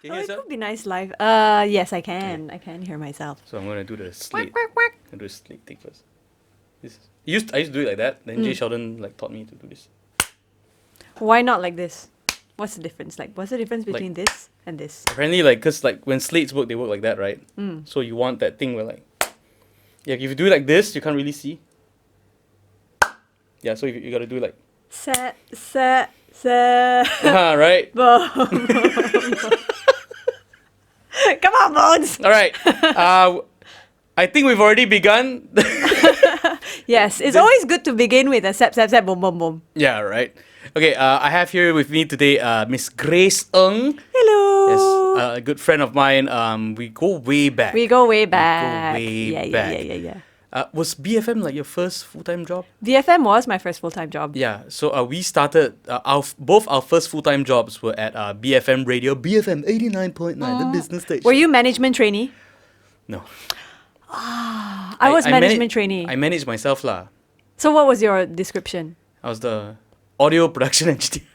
Can you Oh, hear it yourself? could be nice live. Yes, I can. I can hear myself. So I'm gonna do the slate. Quack, quack. I'm gonna do the slate thing first. I used to do it like that. Then Jay Sheldon like taught me to do this. Why not like this? What's the difference? Like, what's the difference Like- between this and this? Apparently, like, cause like when slates work, they work like that, right? Mm. So you want that thing where like, yeah, if you do it like this, you can't really see. Yeah, so you gotta do like, Set. right? Boom. Come on, Bones. All right. I think we've already begun. Yes, it's always good to begin with a sep, boom, boom, boom. Yeah, right. Okay, I have here with me today Miss Grace Ng. Hello. Yes, a good friend of mine. We go way back. We go way back. way Yeah. back. Was BFM like your first full-time job? BFM was my first full-time job. Yeah, so we started, both our first full-time jobs were at BFM Radio, BFM 89.9, the business station. Were you management trainee? No. I was management trainee. I managed myself lah. So what was your description? I was the audio production engineer.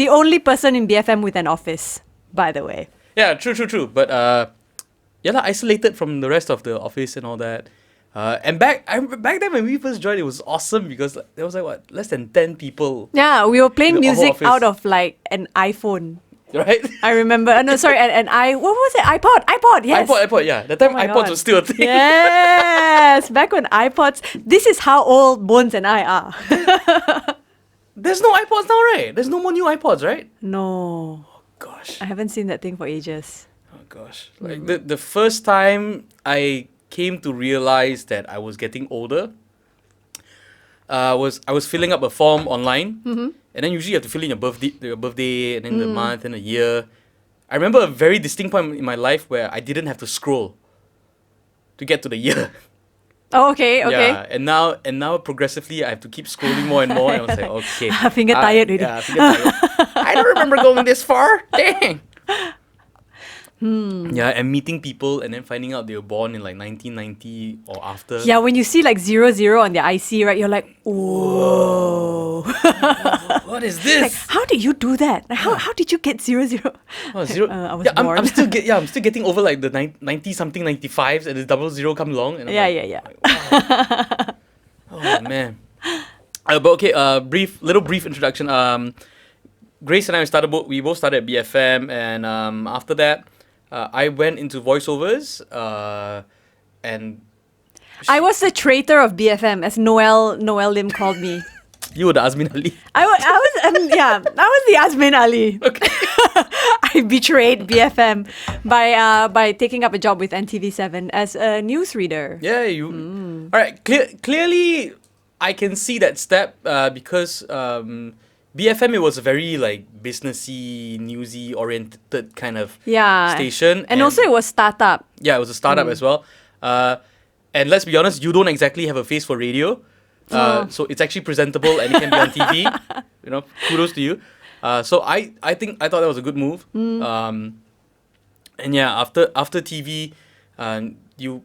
The only person in BFM with an office, by the way. Yeah, true. But yeah lah, isolated from the rest of the office and all that. And back then when we first joined, it was awesome because there was like what, less than 10 people, Yeah, we were playing In the whole music office. out of like an iPhone. right? I remember. No, sorry, what was it? iPod. Yes. iPod, yeah. That time Oh my iPods God. was still a thing. Yes, back when iPods. This is how old Bones and I are. There's no iPods now, right? There's no more new iPods, right? No, Gosh. I haven't seen that thing for ages. Oh gosh. Like the first time I came to realize that I was getting older was I was filling up a form online, and then usually you have to fill in your birthday, and then the month and the year. I remember a very distinct point in my life where I didn't have to scroll to get to the year. Oh, okay. Yeah, and now progressively I have to keep scrolling more and more. And I was like, okay, Finger tired already. Yeah, finger tired. I don't remember going this far. Dang. Yeah, and meeting people and then finding out they were born in like 1990 or after. Yeah, when you see like 00 on their IC, right, you're like, whoa. What is this? Like, how did you do that? Like, how did you get 00? Oh, zero. I was yeah, born. I'm still getting over like the 90 something 95s and the 00 comes along and I'm Yeah. like, oh man. But okay, little brief introduction. Grace and I we both started at BFM, and after that, I went into voiceovers, and I was the traitor of BFM, as Noel Lim called me. you were the Azmin Ali. I was the Azmin Ali. Okay. I betrayed BFM by taking up a job with NTV7 as a newsreader. Yeah, you. All right. Clearly, I can see that step because BFM, it was a very like businessy, newsy oriented kind of station, and also it was startup. Yeah, it was a startup as well. And let's be honest, you don't exactly have a face for radio. So it's actually presentable and it can be on TV. You know, kudos to you. So I thought that was a good move. And yeah, after TV, you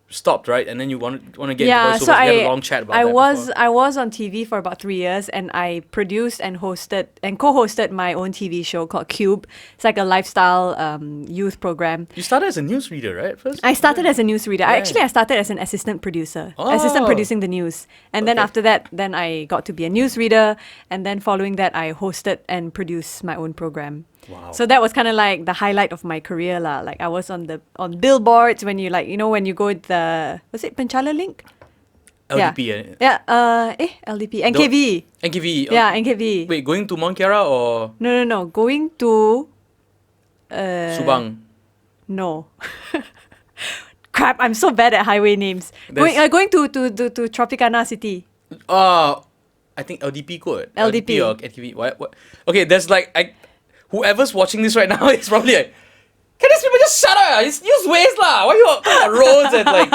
stopped, right? And then you want to get into voiceovers. So we had a long chat about that before. I was on TV for about 3 years, and I produced and hosted and co-hosted my own TV show called Cube. It's like a lifestyle youth program. You started as a newsreader, right? First. I started as a newsreader. Yeah. I started as an assistant producer, Oh. assistant producing the news. And then Okay. after that, then I got to be a newsreader. And then following that, I hosted and produced my own program. Wow. So that was kind of like the highlight of my career lah. Like I was on billboards when you when you go was it Penchala Link? LDP. Yeah. LDP. NKV. NKV. Yeah, NKV. Wait, going to Mount Kiara or No. Going to Subang? No. Crap, I'm so bad at highway names. Going to Tropicana City. I think LDP code. LDP. or NKV. What? Okay, there's like whoever's watching this right now is probably like, can these people just shut up? Just use ways lah. Why you talking about roads and like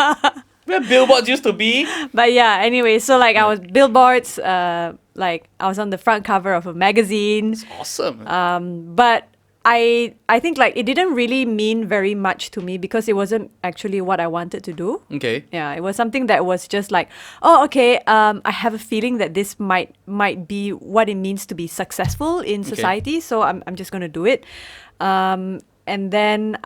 where billboards used to be? But yeah, anyway, so like I was billboards, like I was on the front cover of a magazine. Awesome. But I think like it didn't really mean very much to me because it wasn't actually what I wanted to do. Okay. Yeah, it was something that was just like, oh, okay, I have a feeling that this might be what it means to be successful in society, so I'm just gonna do it. And then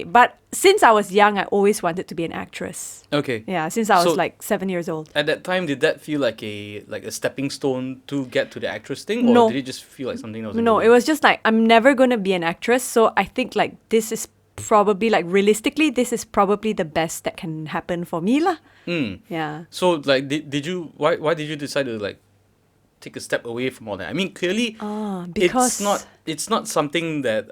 but since I was young, I always wanted to be an actress. Okay. Yeah, since I was So- like 7 years old. At that time, did that feel like a stepping stone to get to the actress thing, or No. did it just feel like something that was No, it was just like, I'm never gonna be an actress, so I think like this is probably like realistically, this is probably the best that can happen for me lah. Yeah. So like, did you why did you decide to like take a step away from all that? I mean, clearly, Because it's not something that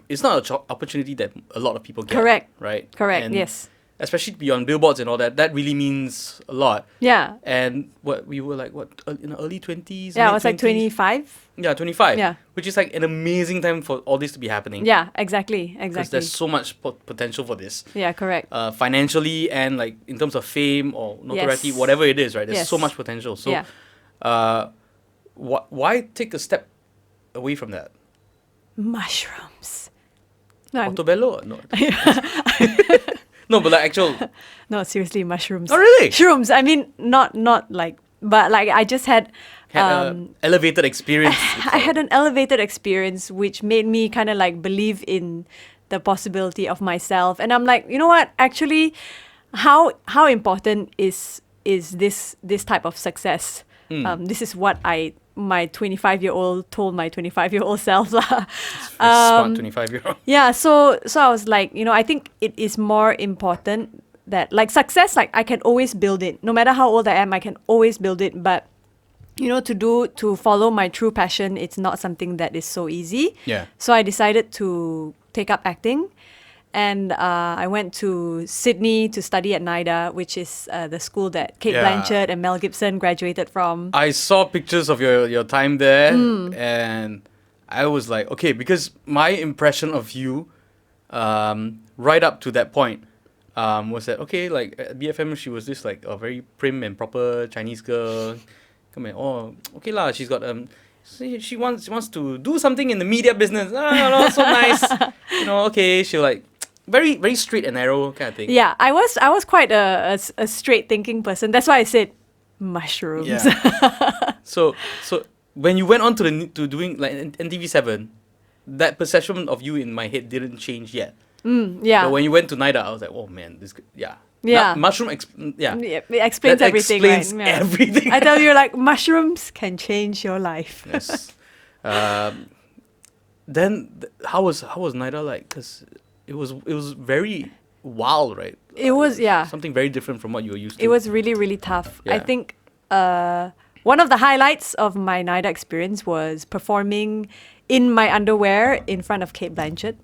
it's not an opportunity that a lot of people get. Correct. Right. Correct. And Yes. especially to be on billboards and all that. That really means a lot. Yeah. And we were like in the early 20s. Yeah, I was like mid-20s? 25. Yeah, 25. Yeah. Which is like an amazing time for all this to be happening. Yeah, exactly. Because Exactly. there's so much potential for this. Yeah, correct. Financially and like in terms of fame or notoriety, Yes. whatever it is, right? There's Yes. so much potential. So, Yeah. why take a step away from that? Mushrooms. No, Portobello? No. No, but like actual. no, seriously, mushrooms. Oh, really? Shrooms. I mean, not like, but like I just had Had a elevated experience. I had an elevated experience which made me kind of like believe in the possibility of myself. And I'm like, you know what? Actually, how important is this type of success? This is what my 25-year-old told my 25-year-old self lah. Smart 25-year-old. Yeah, so I was like, you know, I think it is more important that like success, like I can always build it. No matter how old I am, I can always build it. But you know, to follow my true passion, it's not something that is so easy. Yeah. So I decided to take up acting. And I went to Sydney to study at NIDA, which is the school that Kate Yeah. Blanchett and Mel Gibson graduated from. I saw pictures of your time there, and I was like, okay, because my impression of you, right up to that point, was that okay? Like at BFM, she was this like a very prim and proper Chinese girl. Come in, oh, okay lah. She's got she wants to do something in the media business. No, so nice. You know, okay. She'll like very very straight and narrow kind of thing. Yeah, I was quite a straight thinking person. That's why I said mushrooms. Yeah. So when you went on to doing like NTV7, that perception of you in my head didn't change yet. Yeah. But when you went to NIDA, I was like, oh man, this Yeah. mushroom. Yeah, it explains That everything. explains right? Yeah. everything. I tell you, like mushrooms can change your life. Yes. Then how was NIDA like? Because it was very wild, right? It was, yeah. Something very different from what you were used to. It was really, really tough. I Yeah. think one of the highlights of my NIDA experience was performing in my underwear in front of Kate Blanchett.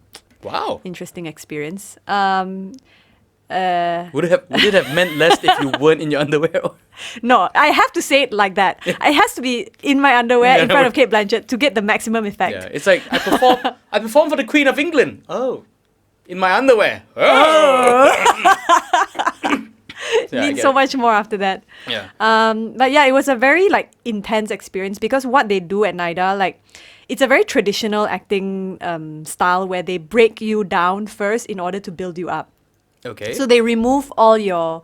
Wow. Interesting experience. Would it have meant less if you weren't in your underwear? No, I have to say it like that. It has to be in my underwear in front of Kate Blanchett to get the maximum effect. Yeah, it's like I perform for the Queen of England. Oh, in my underwear. Oh. Yeah, I Means get so it. much more after that. Yeah. But yeah, it was a very like intense experience because what they do at NIDA, like it's a very traditional acting style where they break you down first in order to build you up. Okay. So they remove all your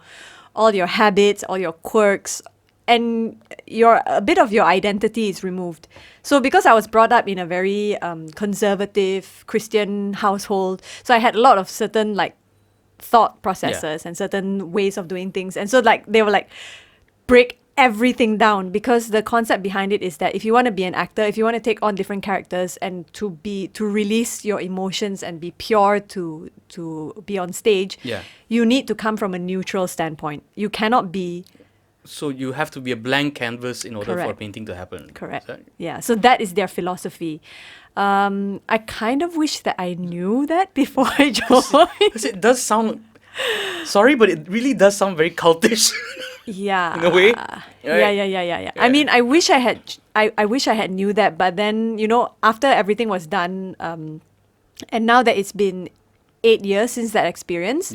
habits, all your quirks, and a bit of your identity is removed. So because I was brought up in a very conservative Christian household, so I had a lot of certain like thought processes and certain ways of doing things. And so like they were like, break everything down, because the concept behind it is that if you want to be an actor, if you want to take on different characters and to release your emotions and be pure to be on stage, you need to come from a neutral standpoint. You cannot be. So you have to be a blank canvas in order for a painting to happen. Correct. Is that- Yeah. So that is their philosophy. I kind of wish that I knew that before I joined. Because it does sound. Sorry, but it really does sound very cultish. Yeah. In a way. Yeah. I mean, I wish I had. I wish I had knew that, but then after everything was done, and now that it's been 8 years since that experience,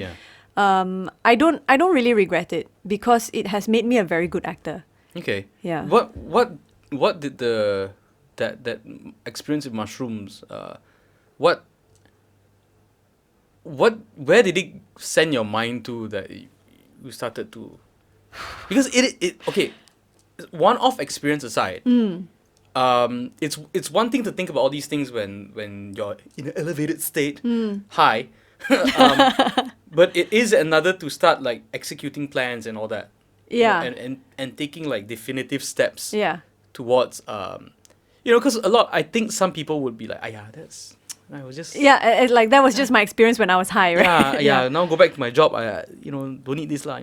I don't really regret it because it has made me a very good actor. Okay. Yeah. What did the that experience with mushrooms, where did it send your mind to that you started to, because it okay, one-off experience aside, it's one thing to think about all these things when you're in an elevated state, high, but it is another to start like executing plans and all that. Yeah. And taking like definitive steps Yeah. towards because I think some people would be like, yeah, that's, I was just, Yeah, like that was just my experience when I was high, right? yeah, now go back to my job, I don't need this lah,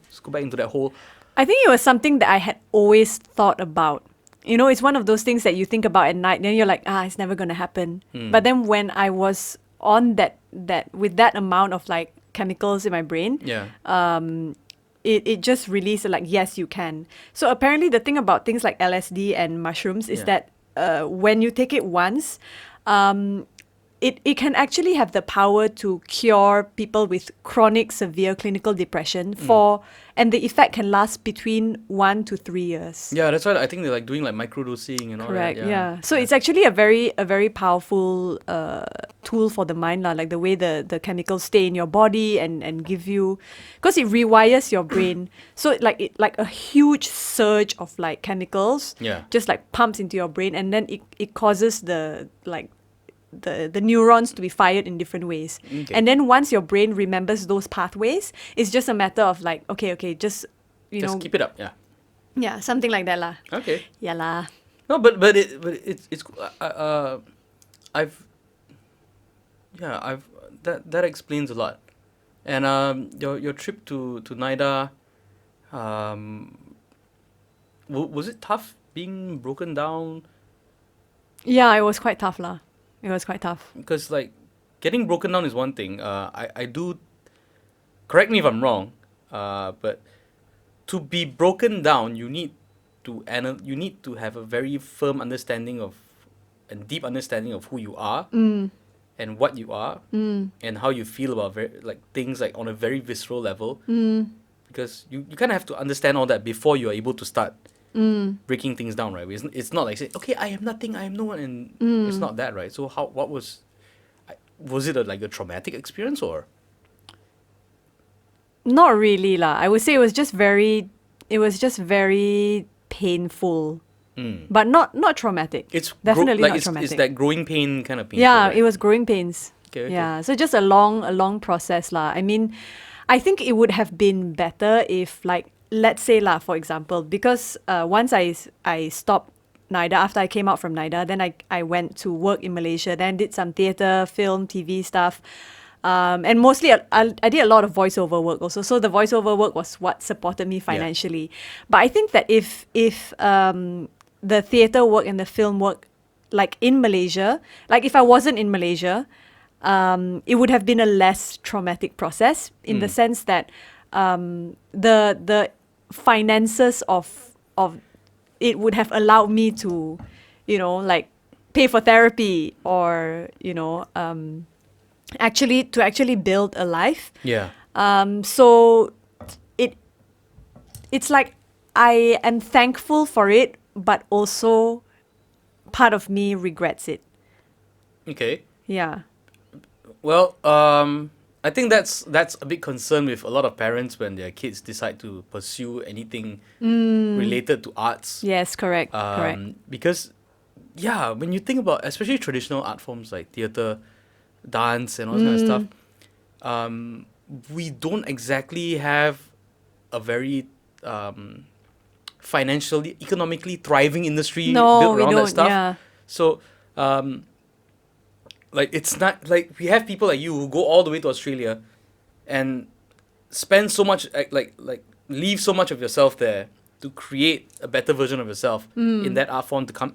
just go back into that hole. I think it was something that I had always thought about. It's one of those things that you think about at night, then you're like, it's never gonna happen. But then when I was on that with that amount of like chemicals in my brain, Yeah. It just released like, yes, you can. So apparently the thing about things like LSD and mushrooms is Yeah. that when you take it once, it can actually have the power to cure people with chronic severe clinical depression and the effect can last between 1 to 3 years. Yeah, that's why I think they're like doing like microdosing and all Correct. that. Yeah. So it's actually a very powerful tool for the mind, like the way the chemicals stay in your body and give you, because it rewires your brain. So like a huge surge of like chemicals, Yeah. just like pumps into your brain, and then it causes the neurons to be fired in different ways. Okay. And then once your brain remembers those pathways, it's just a matter of like, okay, just Just keep it up. Yeah. yeah, something like that lah. Okay. Yeah lah. No, but it's I've that explains a lot. And your trip to NIDA, was it tough being broken down? Yeah, it was quite tough lah. It was quite tough. Because like getting broken down is one thing. I do, correct me if I'm wrong, but to be broken down, you need to have a very firm understanding of and deep understanding of who you are and what you are and how you feel about things like on a very visceral level. Because you kind of have to understand all that before you are able to start breaking things down, right? It's not like say, okay, I am nothing, I am no one, and it's not that, right? So what was it like a traumatic experience or? Not really lah. I would say it was just very painful, but not traumatic. It's definitely not traumatic. It's that growing pain kind of pain. Yeah, right? it was growing pains. Okay. Yeah, so just a long process lah. I mean, I think it would have been better if, like, let's say lah, for example, because once I stopped NIDA, after I came out from NIDA, then I went to work in Malaysia, then did some theatre, film, TV stuff. And mostly I did a lot of voiceover work also. So the voiceover work was what supported me financially. Yeah. But I think that if the theatre work and the film work, like in Malaysia, like if I wasn't in Malaysia, it would have been a less traumatic process in the sense that the finances of it would have allowed me to, like pay for therapy or, actually build a life. Yeah. So it's like I am thankful for it, but also part of me regrets it. Okay. Yeah. Well, I think that's a big concern with a lot of parents when their kids decide to pursue anything related to arts. Yes, correct. Correct. Because, yeah, when you think about especially traditional art forms like theatre, dance, and all that kind of stuff, we don't exactly have a very financially, economically thriving industry built around that stuff. Yeah. So, like, it's not like we have people like you who go all the way to Australia and spend so much, like leave so much of yourself there to create a better version of yourself in that art form, to come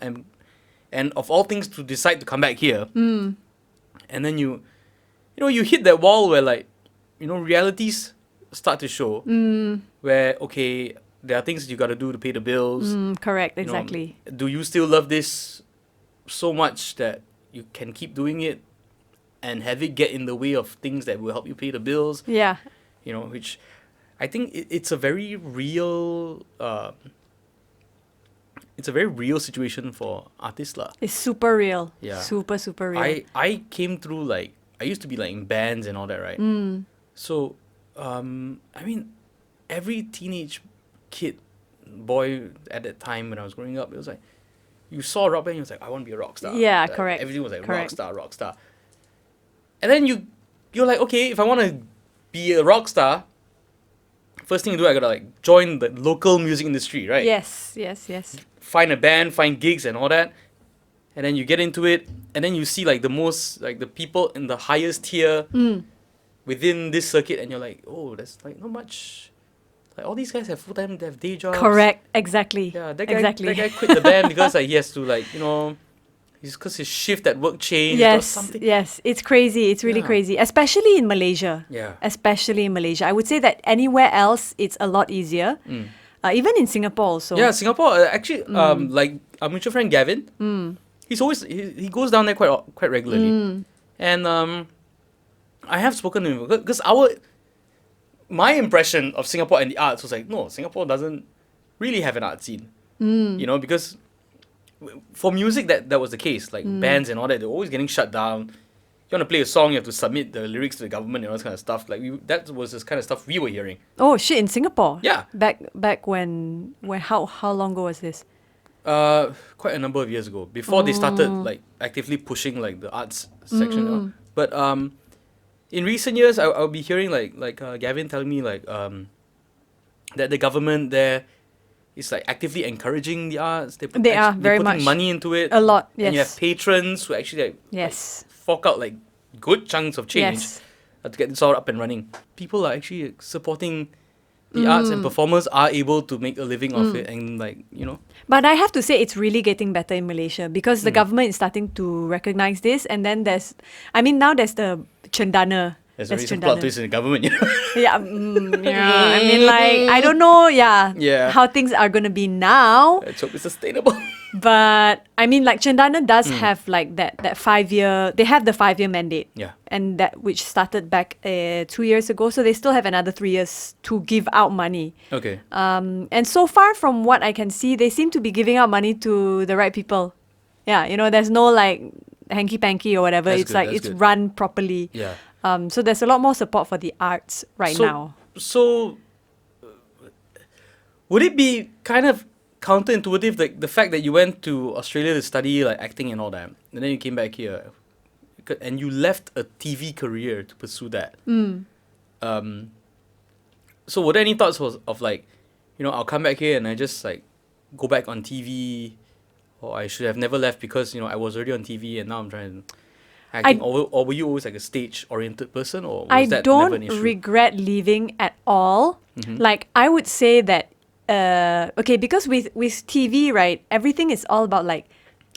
and of all things to decide to come back here. And then you hit that wall where, like, realities start to show where, okay, there are things you got to do to pay the bills. Correct, exactly. Do you still love this so much that you can keep doing it and have it get in the way of things that will help you pay the bills? Yeah. Which I think it's a very real it's a very real situation for artists lah. It's super real. Yeah. Super, super real. I came through like I used to be like in bands and all that, right? So I mean every teenage kid boy at that time when I was growing up, it was like you saw a rock band, you was like, I want to be a rock star. Yeah, Like, correct. Everything was like Correct. rock star. And then you're like, okay, if I want to be a rock star, first thing you do, I gotta like join the local music industry, right? Yes. Find a band, find gigs and all that. And then you get into it, and then you see like the people in the highest tier within this circuit, and you're like, oh, there's like not much. Like all these guys have full time, they have day jobs. Correct. Exactly. Yeah, that guy quit the band because like he has to like because his shift at work changed or something. Yes, it's crazy. It's really Yeah. crazy, especially in Malaysia. Yeah. Especially in Malaysia. I would say that anywhere else, it's a lot easier. Even in Singapore also. Yeah, Singapore actually like our mutual friend Gavin. He's always he goes down there quite regularly, and I have spoken to him because my impression of Singapore and the arts was like, no, Singapore doesn't really have an art scene, because for music that was the case, like bands and all that, they're always getting shut down. You want to play a song, you have to submit the lyrics to the government and all this kind of stuff. Like that was this kind of stuff we were hearing. Oh shit! In Singapore. Yeah. Back when how long ago was this? Quite a number of years ago, before they started like actively pushing like the arts section. But in recent years, I'll be hearing like Gavin telling me like that the government there is like actively encouraging the arts. They're very putting much. money into it. A lot. And you have Yes. patrons who actually like Yes. fork out like good chunks of change Yes. to get this all up and running. People are actually supporting the arts, and performers are able to make a living off it, and like But I have to say it's really getting better in Malaysia because the government is starting to recognize this, and then now there's the cendana. there's already some plot twists in the government. Yeah, I mean, like, I don't know, Yeah. how things are going to be now. Let's hope it's sustainable. But, I mean, like, Cendana does have, like, that 5-year, they have the 5-year mandate. Yeah. And that, which started back 2 years ago. So they still have another 3 years to give out money. Okay. And so far, from what I can see, they seem to be giving out money to the right people. Yeah, there's no, like, hanky-panky or whatever. That's It's good, like, that's it's good. run properly. Yeah. So there's a lot more support for the arts right now. So, would it be kind of counterintuitive, like the fact that you went to Australia to study like acting and all that, and then you came back here, and you left a TV career to pursue that? So, were there any thoughts of like, I'll come back here and I just like go back on TV, or I should have never left because I was already on TV and now I'm trying to acting, or were you always like a stage-oriented person, or was I that don't never an issue? regret leaving at all. Like, I would say that, because with TV, right, everything is all about, like,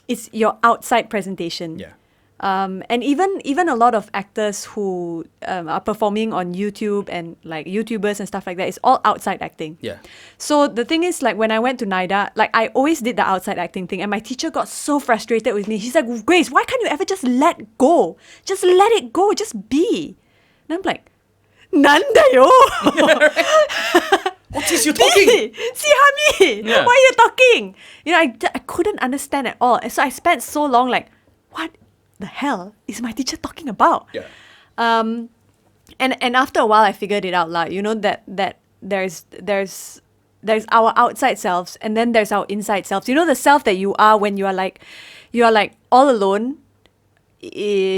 it's your outside presentation. Yeah. And even a lot of actors who are performing on YouTube and, like, YouTubers and stuff like that, it's all outside acting. Yeah. So the thing is, like, when I went to NIDA, like, I always did the outside acting thing, and my teacher got so frustrated with me. She's like, Grace, why can't you ever just let go? Just let it go. Just be. And I'm like, Nandayo! What is you talking? See, Hami! Yeah. Why are you talking? I couldn't understand at all. And so I spent so long, like, what the hell is my teacher talking about? Yeah. And after a while I figured it out, that there's our outside selves, and then there's our inside selves. The self that you are when you are like all alone,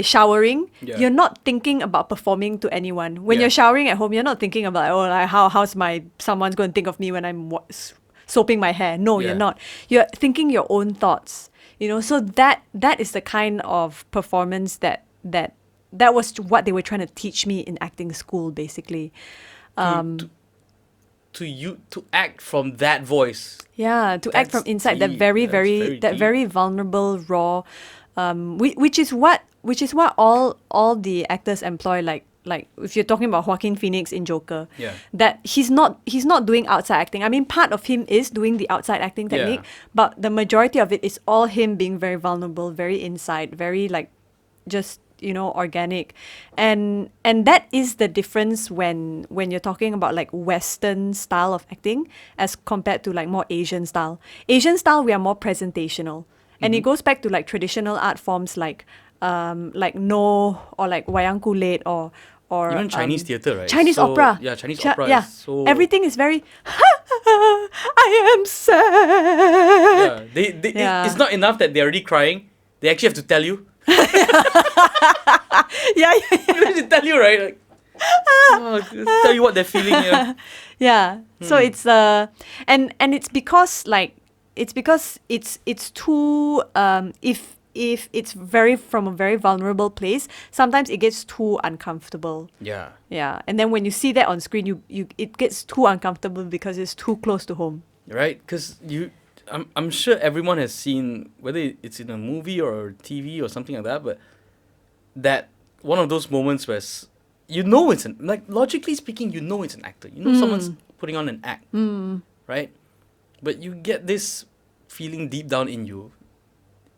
showering. Yeah. You're not thinking about performing to anyone. When Yeah. you're showering at home, you're not thinking about how's someone's going to think of me when I'm soaping my hair. No, Yeah. you're not. You're thinking your own thoughts. So that is the kind of performance that was what they were trying to teach me in acting school, basically. To act from that voice. Yeah, to act from That's inside, that deep. very, That's very, very that deep. very vulnerable, raw, which is what all the actors employ. Like if you're talking about Joaquin Phoenix in Joker, Yeah. that he's not doing outside acting. I mean, part of him is doing the outside acting technique, but the majority of it is all him being very vulnerable, very inside, very like just organic. And that is the difference when you're talking about like Western style of acting as compared to like more Asian style. Asian style, we are more presentational. And it goes back to like traditional art forms like No or like wayang kulit or Even Chinese theatre, right? Chinese So- opera. Yeah, Chinese opera Yeah. is so... Everything is very I am sad. Yeah, Yeah. it's not enough that they're already crying. They actually have to tell you. Yeah. They have to tell you, right? Like, tell you what they're feeling. Yeah. Yeah. So it's and it's because it's too if it's very from a very vulnerable place, sometimes it gets too uncomfortable. Yeah. Yeah. And then when you see that on screen, you it gets too uncomfortable because it's too close to home. Right? Because I'm sure everyone has seen, whether it's in a movie or TV or something like that, but that one of those moments where it's like logically speaking, it's an actor. Someone's putting on an act, right? But you get this feeling deep down in you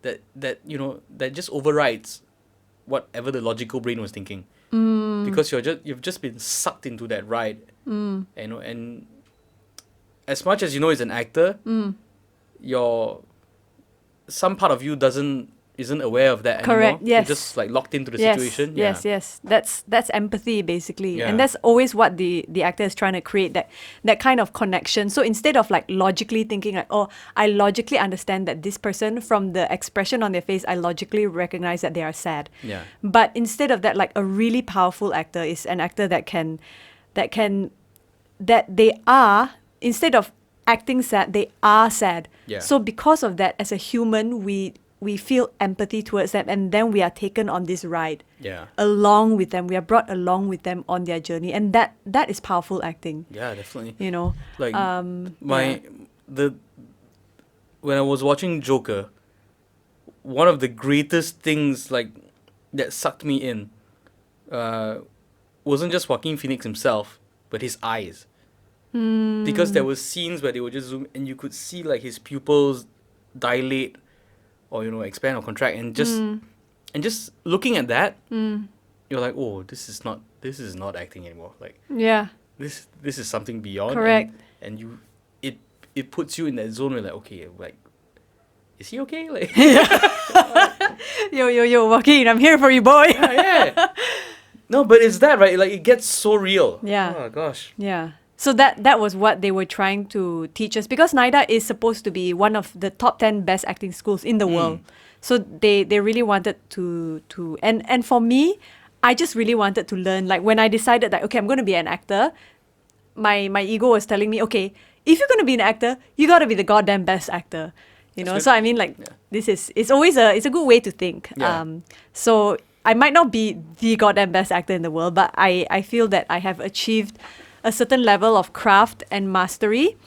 that that just overrides whatever the logical brain was thinking, because you've just been sucked into that ride, and as much as it's an actor, some part of you isn't aware of that Correct. anymore. Yes. You're just like locked into the Yes, situation. yes, yes. That's empathy basically, Yeah. and that's always what the actor is trying to create, that kind of connection. So instead of like logically thinking like, oh, I logically understand that this person from the expression on their face, I logically recognize that they are sad. Yeah. But instead of that, like a really powerful actor is an actor that they are, instead of acting sad, they are sad. Yeah. So because of that, as a human, we feel empathy towards them, and then we are taken on this ride Yeah. along with them. We are brought along with them on their journey, and that is powerful acting. Yeah, definitely. Yeah. Like when I was watching Joker, one of the greatest things like that sucked me in wasn't just Joaquin Phoenix himself, but his eyes. Because there were scenes where they would just zoom and you could see like his pupils dilate or expand or contract, and just looking at that, you're like, oh, this is not acting anymore. Like Yeah. this is something beyond. Correct. And you it puts you in that zone where like, okay, like, is he okay? Like Yo, Joaquin, I'm here for you, boy. yeah. No, but it's that, right? Like it gets so real. Yeah. Oh gosh. Yeah. So that was what they were trying to teach us, because NIDA is supposed to be one of the top 10 best acting schools in the world. So they really wanted to and for me, I just really wanted to learn. Like when I decided that, okay, I'm going to be an actor, my ego was telling me, okay, if you're going to be an actor, you got to be the goddamn best actor. That's good. So I mean, like, it's always it's a good way to think. Yeah. So I might not be the goddamn best actor in the world, but I feel that I have achieved a certain level of craft and mastery.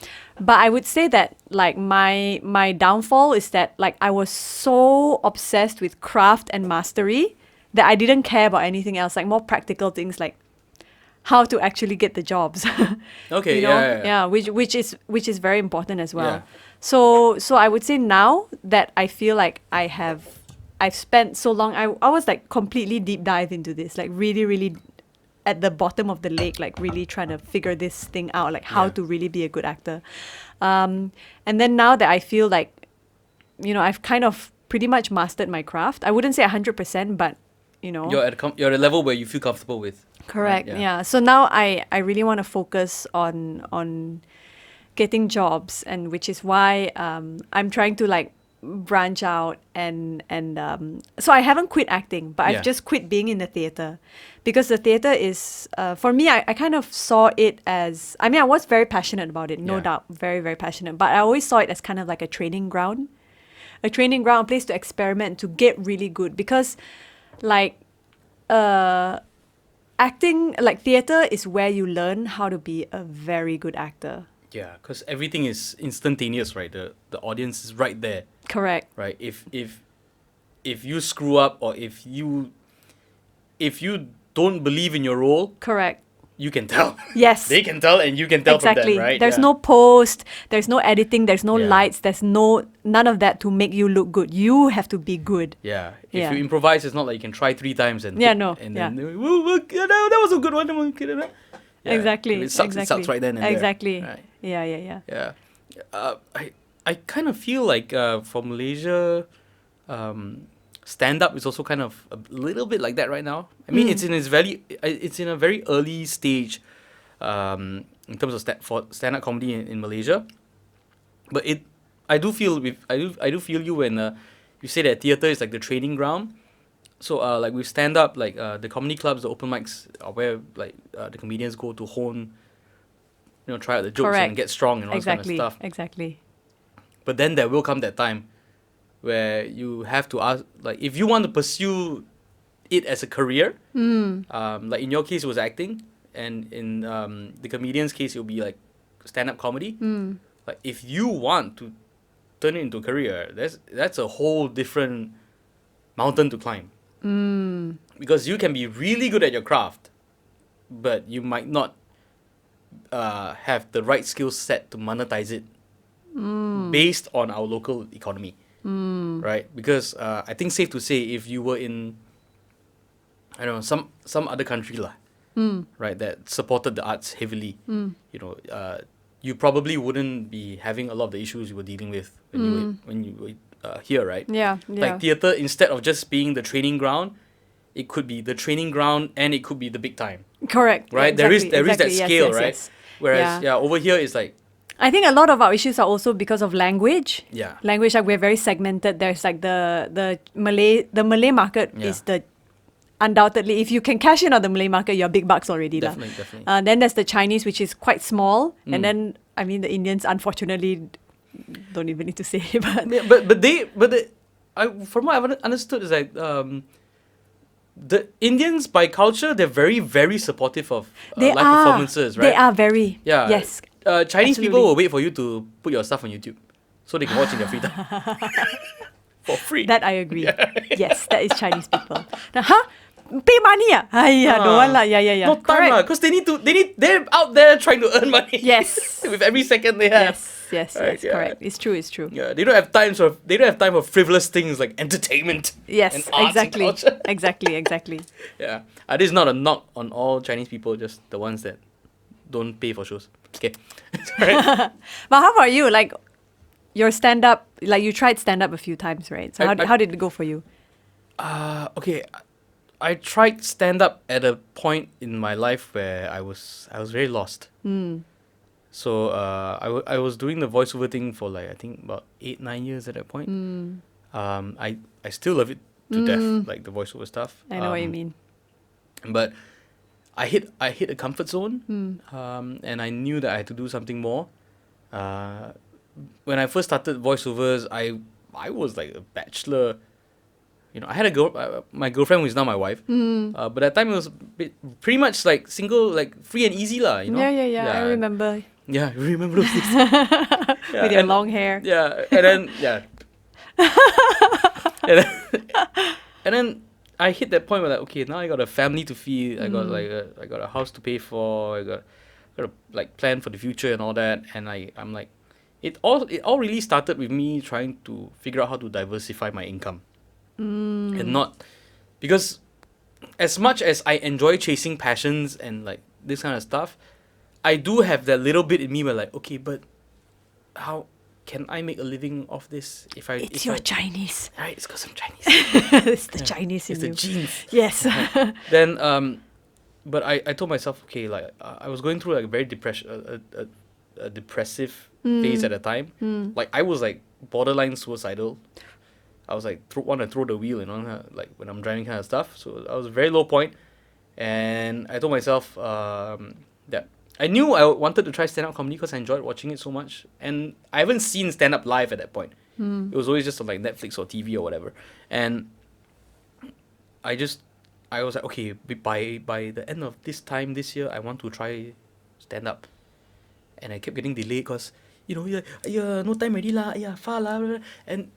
But I would say that like my downfall is that like I was so obsessed with craft and mastery that I didn't care about anything else, like more practical things like how to actually get the jobs. Okay. Yeah, which is very important as well. Yeah. So I would say now that I feel like I've spent so long, I was like completely deep dive into this, like really, really at the bottom of the lake, like really trying to figure this thing out, like how Yeah. to really be a good actor. And then now that I feel like, I've kind of pretty much mastered my craft. I wouldn't say 100%, but, You're at a level where you feel comfortable with. Correct. Right? Yeah. So now I really want to focus on getting jobs, and which is why I'm trying to like branch out and so I haven't quit acting, but Yeah. I've just quit being in the theatre, because the theatre is for me, I kind of saw it as, I mean, I was very passionate about it, no Yeah. doubt, very, very passionate, but I always saw it as kind of like a training ground, a place to experiment, to get really good, because like acting, like theatre is where you learn how to be a very good actor. Yeah, because everything is instantaneous, right? The audience is right there, Correct. right? If you screw up, or if you don't believe in your role, Correct. you can tell. Yes. They can tell, and you can tell Exactly. from them, right? There's Yeah. no post, there's no editing, there's no Yeah. lights, there's none of that to make you look good. You have to be good. Yeah. If Yeah. you improvise, it's not like you can try 3 times and Yeah, hit- no, and yeah. then that was a good one. Yeah. Exactly. If it sucks, exactly. it sucks right then and there. Exactly. Right. Yeah. Yeah. I kind of feel like for Malaysia, stand up is also kind of a little bit like that right now. I mean, it's in a very early stage, in terms of for stand up comedy in Malaysia. But I do feel you when you say that theater is like the training ground. So like with stand up, like the comedy clubs, the open mics are where like the comedians go to hone, try out the jokes Correct. and get strong and all Exactly. this kind of stuff. Exactly. But then there will come that time where you have to ask, like, if you want to pursue it as a career, like in your case, it was acting, and in the comedian's case, it'll be like stand-up comedy. Like, if you want to turn it into a career, that's a whole different mountain to climb. Because you can be really good at your craft, but you might not have the right skill set to monetize it based on our local economy. Right? Because I think safe to say, if you were in, I don't know, some other country lah, right, that supported the arts heavily, you probably wouldn't be having a lot of the issues you were dealing with when you were here, right? Yeah. Like theater, instead of just being the training ground, it could be the training ground and it could be the big time, Correct. right? Yeah, there is that exactly. scale, Yes. right? Whereas over here it's like, I think a lot of our issues are also because of language. Yeah. Language, like we're very segmented. There's like the Malay market Yeah. is the undoubtedly, if you can cash in on the Malay market, you're big bucks already. Definitely. Then there's the Chinese, which is quite small. And then, I mean, the Indians, unfortunately, don't even need to say. But Yeah, from what I've understood is like the Indians by culture, they're very, very supportive of they live are. performances, right? They are very. Yeah. Yes. Chinese people absolutely. will wait for you to put your stuff on YouTube so they can watch in their free time for free. That I agree. Yes, that is Chinese people. Now, pay money don't want lah. Yeah. No time lah, because they're out there trying to earn money. Yes. With every second they have. Yes, Right, yeah. correct. It's true. Yeah, they don't have time for frivolous things like entertainment. Yes, and arts exactly. And culture. exactly. Yeah. This is not a knock on all Chinese people, just the ones that don't pay for shows. Okay. Alright. But how about you? Like your stand up, like you tried stand up a few times, right? So how did it go for you? Okay. I tried stand up at a point in my life where I was very lost. So I was doing the voiceover thing for like I think about 8-9 years at that point. I still love it to death, like the voiceover stuff. I know what you mean. But I hit a comfort zone, and I knew that I had to do something more. When I first started voiceovers, I was like a bachelor. I had my girlfriend who is now my wife. But at that time it was pretty much like single, like free and easy lah. Yeah. I remember. Yeah, you remember those days. With your long hair. Yeah, and then and then I hit that point where like, okay, now I got a family to feed. I got I got a house to pay for. I got to like plan for the future and all that. And I'm like, it all really started with me trying to figure out how to diversify my income, and not because as much as I enjoy chasing passions and like this kind of stuff, I do have that little bit in me where like, okay, but how can I make a living off this It's your Chinese. Right, it's because I'm Chinese. It's the Chinese in It's the you. genes. Yes. Then but I told myself, okay, like I was going through like a very a depressive phase at the time. Like I was like borderline suicidal. I was like want to throw the wheel, like when I'm driving kind of stuff. So I was a very low point, and I told myself that I knew I wanted to try stand-up comedy because I enjoyed watching it so much, and I haven't seen stand-up live at that point. It was always just on like Netflix or TV or whatever, and I was like, okay, by the end of this time this year, I want to try stand-up, and I kept getting delayed because no time already lah, far lah, and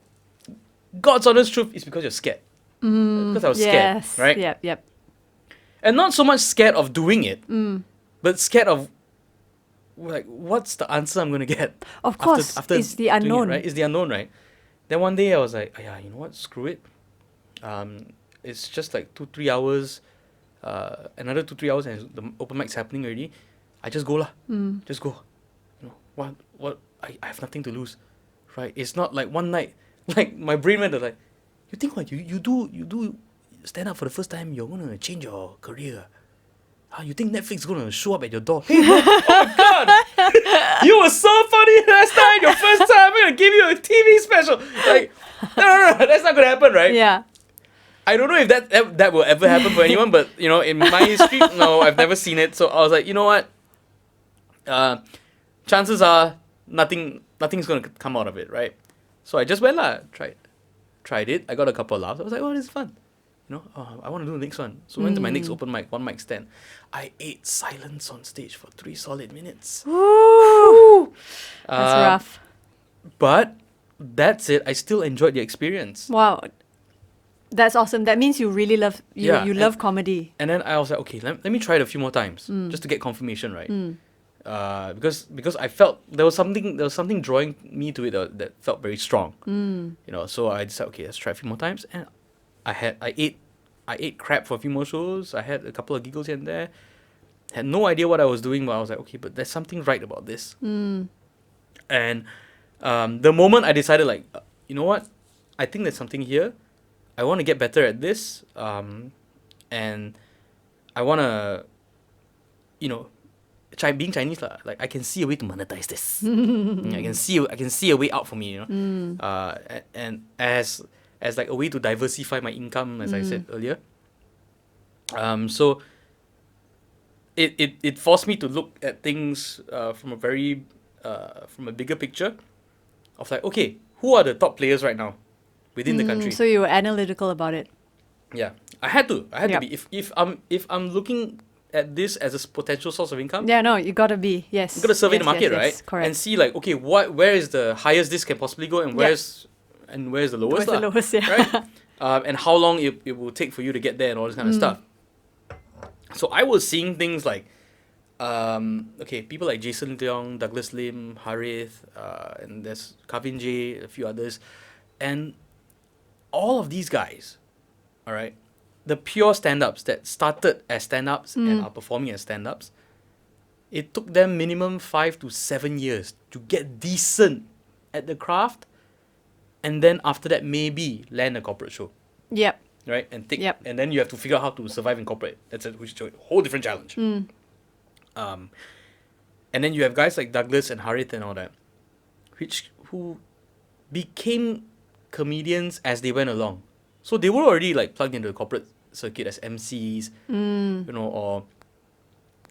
God's honest truth is because you're scared. Because I was scared, right? Yep. And not so much scared of doing it, but scared of like what's the answer I'm gonna get. Of course, it's the doing it, unknown. right? It's the unknown, right? Then one day I was like, yeah, you know what? Screw it. It's just like 2-3 hours. Another 2-3 hours, and the open mic's happening already. I just go lah. Just go. You know what? I have nothing to lose, right? It's not like one night. Like my brain went to like, you think what? You do stand up for the first time. You're gonna change your career. You think Netflix is gonna show up at your door? Hey, bro, oh my god! You were so funny last time. Your first time, I'm gonna give you a TV special. Like, no, that's not gonna happen, right? Yeah. I don't know if that will ever happen for anyone, but you know, in my history, no, I've never seen it. So I was like, you know what? Chances are nothing's gonna come out of it, right? So I just went lah, tried it. I got a couple of laughs. I was like, oh, this is fun. You know, I want to do the next one. So I went to my next open mic, one mic stand. I ate silence on stage for 3 solid minutes. Woo! That's rough. But that's it. I still enjoyed the experience. Wow. That's awesome. That means you really love you love comedy. And then I was like, okay, let me try it a few more times just to get confirmation, right? Because I felt there was something drawing me to it that felt very strong. You know, so I decided, okay, let's try a few more times. And I ate crap for a few more shows. I had a couple of giggles here and there. Had no idea what I was doing, but I was like, okay, but there's something right about this. And the moment I decided, like, you know what, I think there's something here. I want to get better at this, and I want to, you know, try being Chinese lah. Like I can see a way to monetize this. I can see a way out for me, you know. And as like a way to diversify my income, as I said earlier. So it forced me to look at things from a bigger picture, of like, okay, who are the top players right now within the country? So you were analytical about it. Yeah, I had to be. If I'm looking at this as a potential source of income, Yeah, no, you gotta be. Yes. you got to survey the Yes, market, yes, right? yes, correct. And see like, okay, where is the highest this can possibly go, and where's the lowest, Where's the lah, lowest, yeah. right? And how long it will take for you to get there and all this kind of stuff. So I was seeing things like, okay, people like Jason Leong, Douglas Lim, Harith, and there's Kavin J, a few others, and all of these guys, all right, the pure stand-ups that started as stand-ups and are performing as stand-ups, it took them minimum 5 to 7 years to get decent at the craft, and then after that maybe land a corporate show, Yep. right? And Yep. and then you have to figure out how to survive in corporate. Which is a whole different challenge. And then you have guys like Douglas and Harith and all that, who became comedians as they went along. So they were already like plugged into the corporate circuit as MCs, you know, or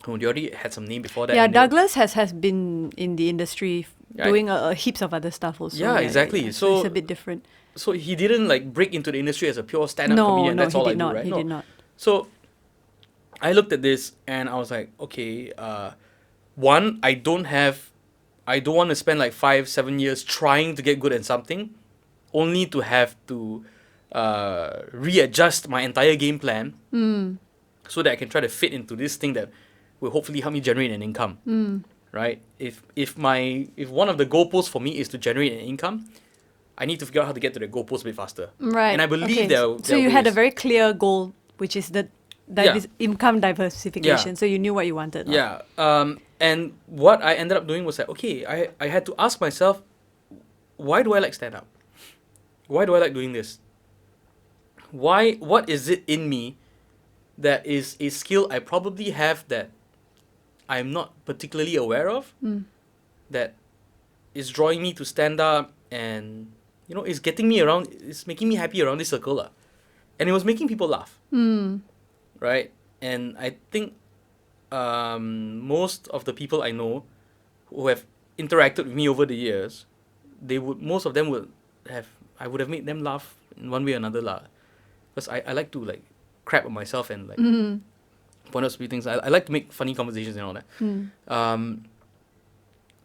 they already had some name before that. Yeah, and Douglas has been in the industry Right. doing heaps of other stuff also. Yeah, exactly. Yeah. So it's a bit different. So he didn't like break into the industry as a pure stand-up No, comedian. no, That's he all did I do, not. right? He No. did not. So I looked at this and I was like, okay, one, I don't want to spend like 5-7 years trying to get good at something, only to have to readjust my entire game plan so that I can try to fit into this thing that will hopefully help me generate an income. Right? If one of the goalposts for me is to generate an income, I need to figure out how to get to the goalpost a bit faster. Right. And I believe okay. there So you had a ways. very clear goal, which is the income diversification. Yeah. So you knew what you wanted. lah. Yeah. And what I ended up doing was like, okay, I had to ask myself, why do I like stand up? Why do I like doing this? What is it in me that is a skill I probably have that I'm not particularly aware of, that is drawing me to stand up and, you know, is getting me around, it's making me happy around this circle. lah. And it was making people laugh. Right? And I think most of the people I know who have interacted with me over the years, most of them I would have made them laugh in one way or another. Because I like to like crap on myself and like point out stupid things. I like to make funny conversations and all that.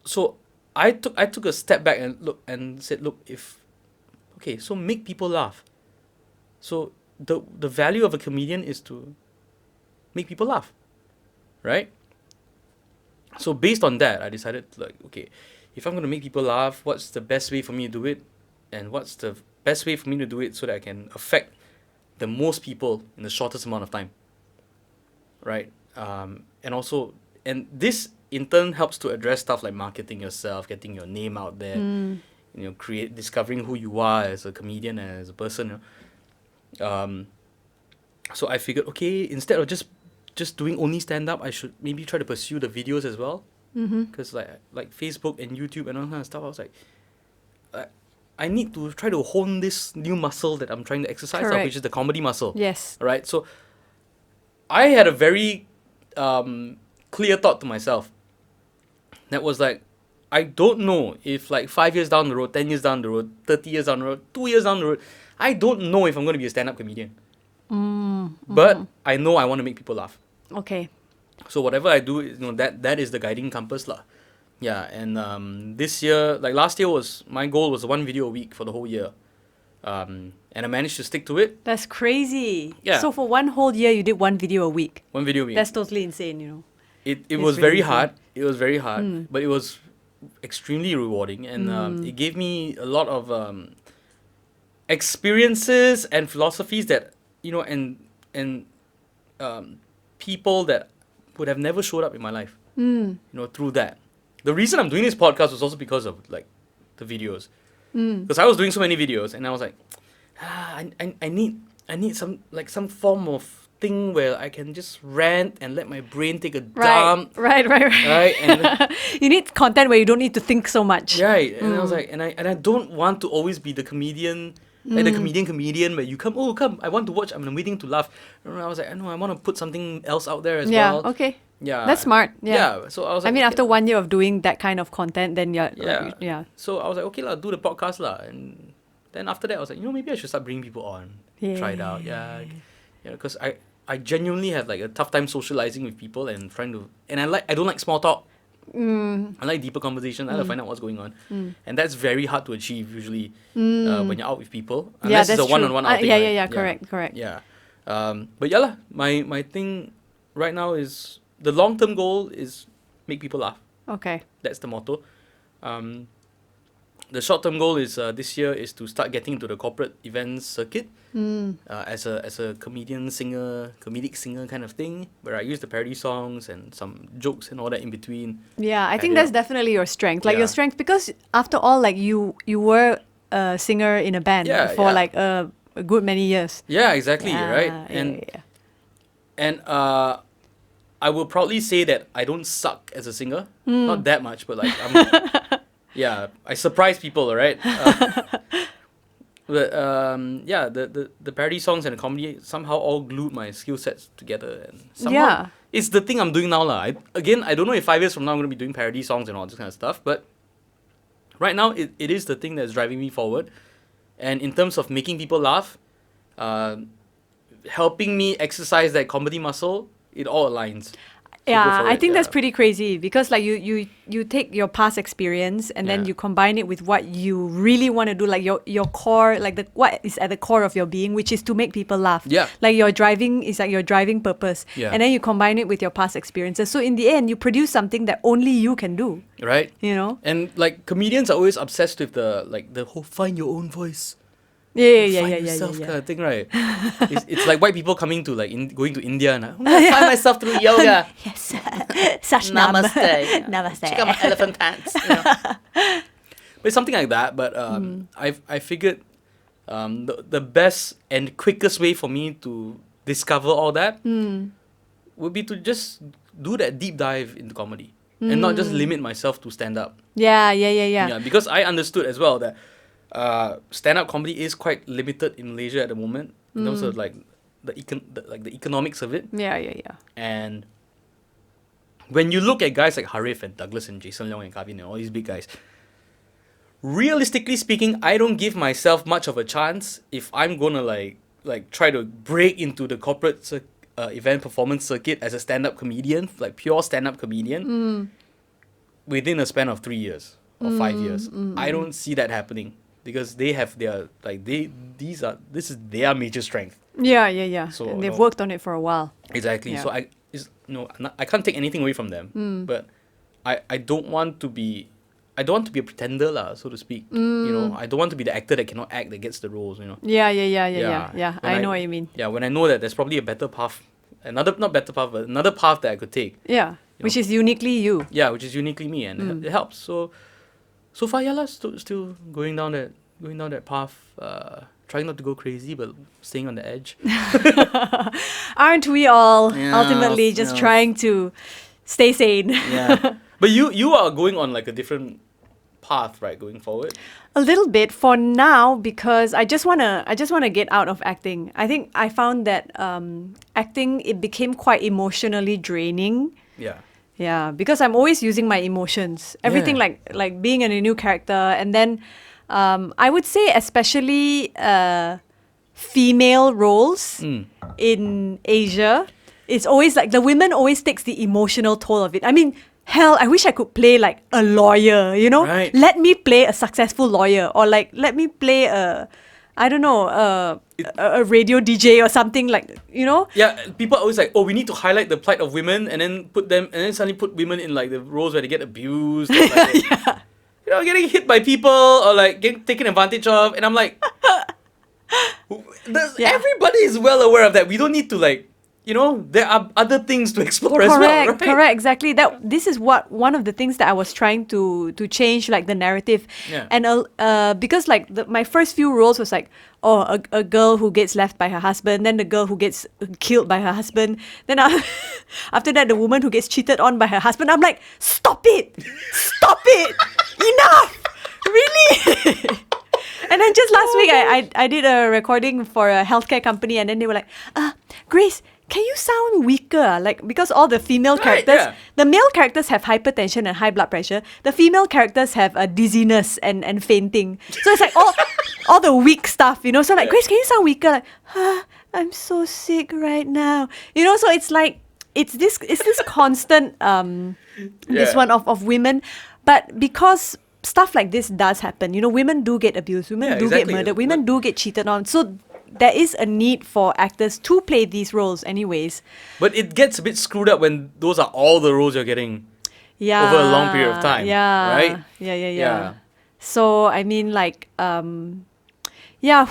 So I took a step back and said, so make people laugh. So the value of a comedian is to make people laugh, right? So based on that, I decided like, okay, if I'm gonna make people laugh, what's the best way for me to do it, and what's the best way for me to do it so that I can affect the most people in the shortest amount of time, right? And also, and this in turn helps to address stuff like marketing yourself, getting your name out there, discovering who you are as a comedian and as a person. So I figured, okay, instead of just doing only stand up, I should maybe try to pursue the videos as well. Because like Facebook and YouTube and all kind of stuff, I was like, I need to try to hone this new muscle that I'm trying to exercise, which is the comedy muscle. Yes. Right. So I had a very clear thought to myself. That was like, I don't know if like 5 years down the road, 10 years down the road, 30 years down the road, 2 years down the road, I don't know if I'm going to be a stand-up comedian. But I know I want to make people laugh. Okay. So whatever I do, that is the guiding compass lah. Yeah, and this year, like last year my goal was 1 video a week for the whole year. And I managed to stick to it. That's crazy. Yeah. So for 1 whole year, you did 1 video a week. 1 video a week. That's totally insane. It was very hard. It was very hard, but it was extremely rewarding, and it gave me a lot of experiences and philosophies that and people that would have never showed up in my life. Through that. The reason I'm doing this podcast was also because of like the videos, because I was doing so many videos, and I was like, I need some form of thing where I can just rant and let my brain take a dump. Right. And you need content where you don't need to think so much. Right. And I was like, and I don't want to always be the comedian, like the comedian where you come, I want to watch, I'm waiting to laugh. And I was like, I know, I want to put something else out there as well. Yeah, okay. Yeah. That's smart. Yeah. So I was like, after 1 year of doing that kind of content, then yeah. So I was like, okay, do the podcast lah. And then after that, I was like, maybe I should start bringing people on. Try it out. Yeah. Because I genuinely have like a tough time socializing with people and trying to, and I don't like small talk. I like deeper conversation. I like to find out what's going on, and that's very hard to achieve usually when you're out with people, unless it's a one-on-one outing. Correct. Yeah, but yeah lah. My thing right now is the long-term goal is make people laugh. Okay. That's the motto. The short-term goal is this year is to start getting into the corporate events circuit as a comedic singer kind of thing, where I use the parody songs and some jokes and all that in between. Yeah, I think that's definitely your strength. Like your strength, because after all, like you were a singer in a band for like a good many years. Yeah, exactly. Right. And I will proudly say that I don't suck as a singer. Not that much, but like I'm. Yeah, I surprise people, right? But the parody songs and the comedy somehow all glued my skill sets together, and somehow it's the thing I'm doing now lah. I don't know if 5 years from now I'm going to be doing parody songs and all this kind of stuff, but right now it is the thing that's driving me forward. And in terms of making people laugh, helping me exercise that comedy muscle, it all aligns. Yeah, I think that's pretty crazy, because like you take your past experience and then you combine it with what you really want to do, like your core, like what is at the core of your being, which is to make people laugh. Yeah. Like your driving purpose. Yeah. And then you combine it with your past experiences. So in the end, you produce something that only you can do. Right. And like comedians are always obsessed with the whole find your own voice. Yeah. Kind of thing, right? It's like white people coming to going to India and I'm gonna find myself through yoga. Yes, such namaste. Namaste. Check out my elephant pants. But it's something like that. But I figured the best and quickest way for me to discover all that would be to just do that deep dive into comedy and not just limit myself to stand up. Yeah. Because I understood as well that stand-up comedy is quite limited in Malaysia at the moment in terms of like the economics of it. Yeah. And when you look at guys like Harif and Douglas and Jason Leong and Kavin and all these big guys, realistically speaking, I don't give myself much of a chance if I'm gonna like try to break into the corporate event performance circuit as a stand-up comedian, like pure stand-up comedian, within a span of 3 years or 5 years. I don't see that happening. Because they have their this is their major strength. Yeah. So and they've worked on it for a while. Exactly. Yeah. So I can't take anything away from them. But I don't want to be a pretender lah, so to speak. You know, I don't want to be the actor that cannot act that gets the roles. You know. Yeah. When I know what you mean. Yeah, when I know that there's probably a better path, not better path, but another path that I could take. Yeah, which is uniquely you. Yeah, which is uniquely me, and it helps. So far, yeah, lah, still going down that path. Trying not to go crazy, but staying on the edge. Aren't we all Yeah, ultimately just yeah. trying to stay sane? Yeah, but you are going on like a different path, right, going forward. A little bit for now because I just wanna get out of acting. I think I found that acting, it became quite emotionally draining. Yeah. Yeah, because I'm always using my emotions. Everything Yeah. like being in a new character, and then I would say especially female roles in Asia. It's always like the women always takes the emotional toll of it. I mean, hell, I wish I could play like a lawyer, you know? Right. Let me play a successful lawyer, or like let me play a radio DJ or something, like, you know? Yeah, people are always like, oh, we need to highlight the plight of women, and then suddenly put women in like the roles where they get abused, or, like, you know, getting hit by people or like getting taken advantage of, and I'm like, everybody is well aware of that. We don't need to, like, you know, there are other things to explore as well, right? Correct, exactly. This is what one of the things that I was trying to change, like the narrative. Yeah. And because like my first few roles was like, oh, a girl who gets left by her husband, then the girl who gets killed by her husband, then after that the woman who gets cheated on by her husband. I'm like, stop it, enough, really. And then just last week I did a recording for a healthcare company, and then they were like, Grace, can you sound weaker? Like, because all the female characters, the male characters have hypertension and high blood pressure. The female characters have dizziness and fainting. So it's like all the weak stuff, you know. So like, Grace, can you sound weaker? Like, I'm so sick right now. You know, so it's like, it's this constant this one of women. But because stuff like this does happen, you know, women do get abused, women do get murdered, women do get cheated on. So there is a need for actors to play these roles anyways. But it gets a bit screwed up when those are all the roles you're getting over a long period of time. Right? Yeah. So, I mean, like, who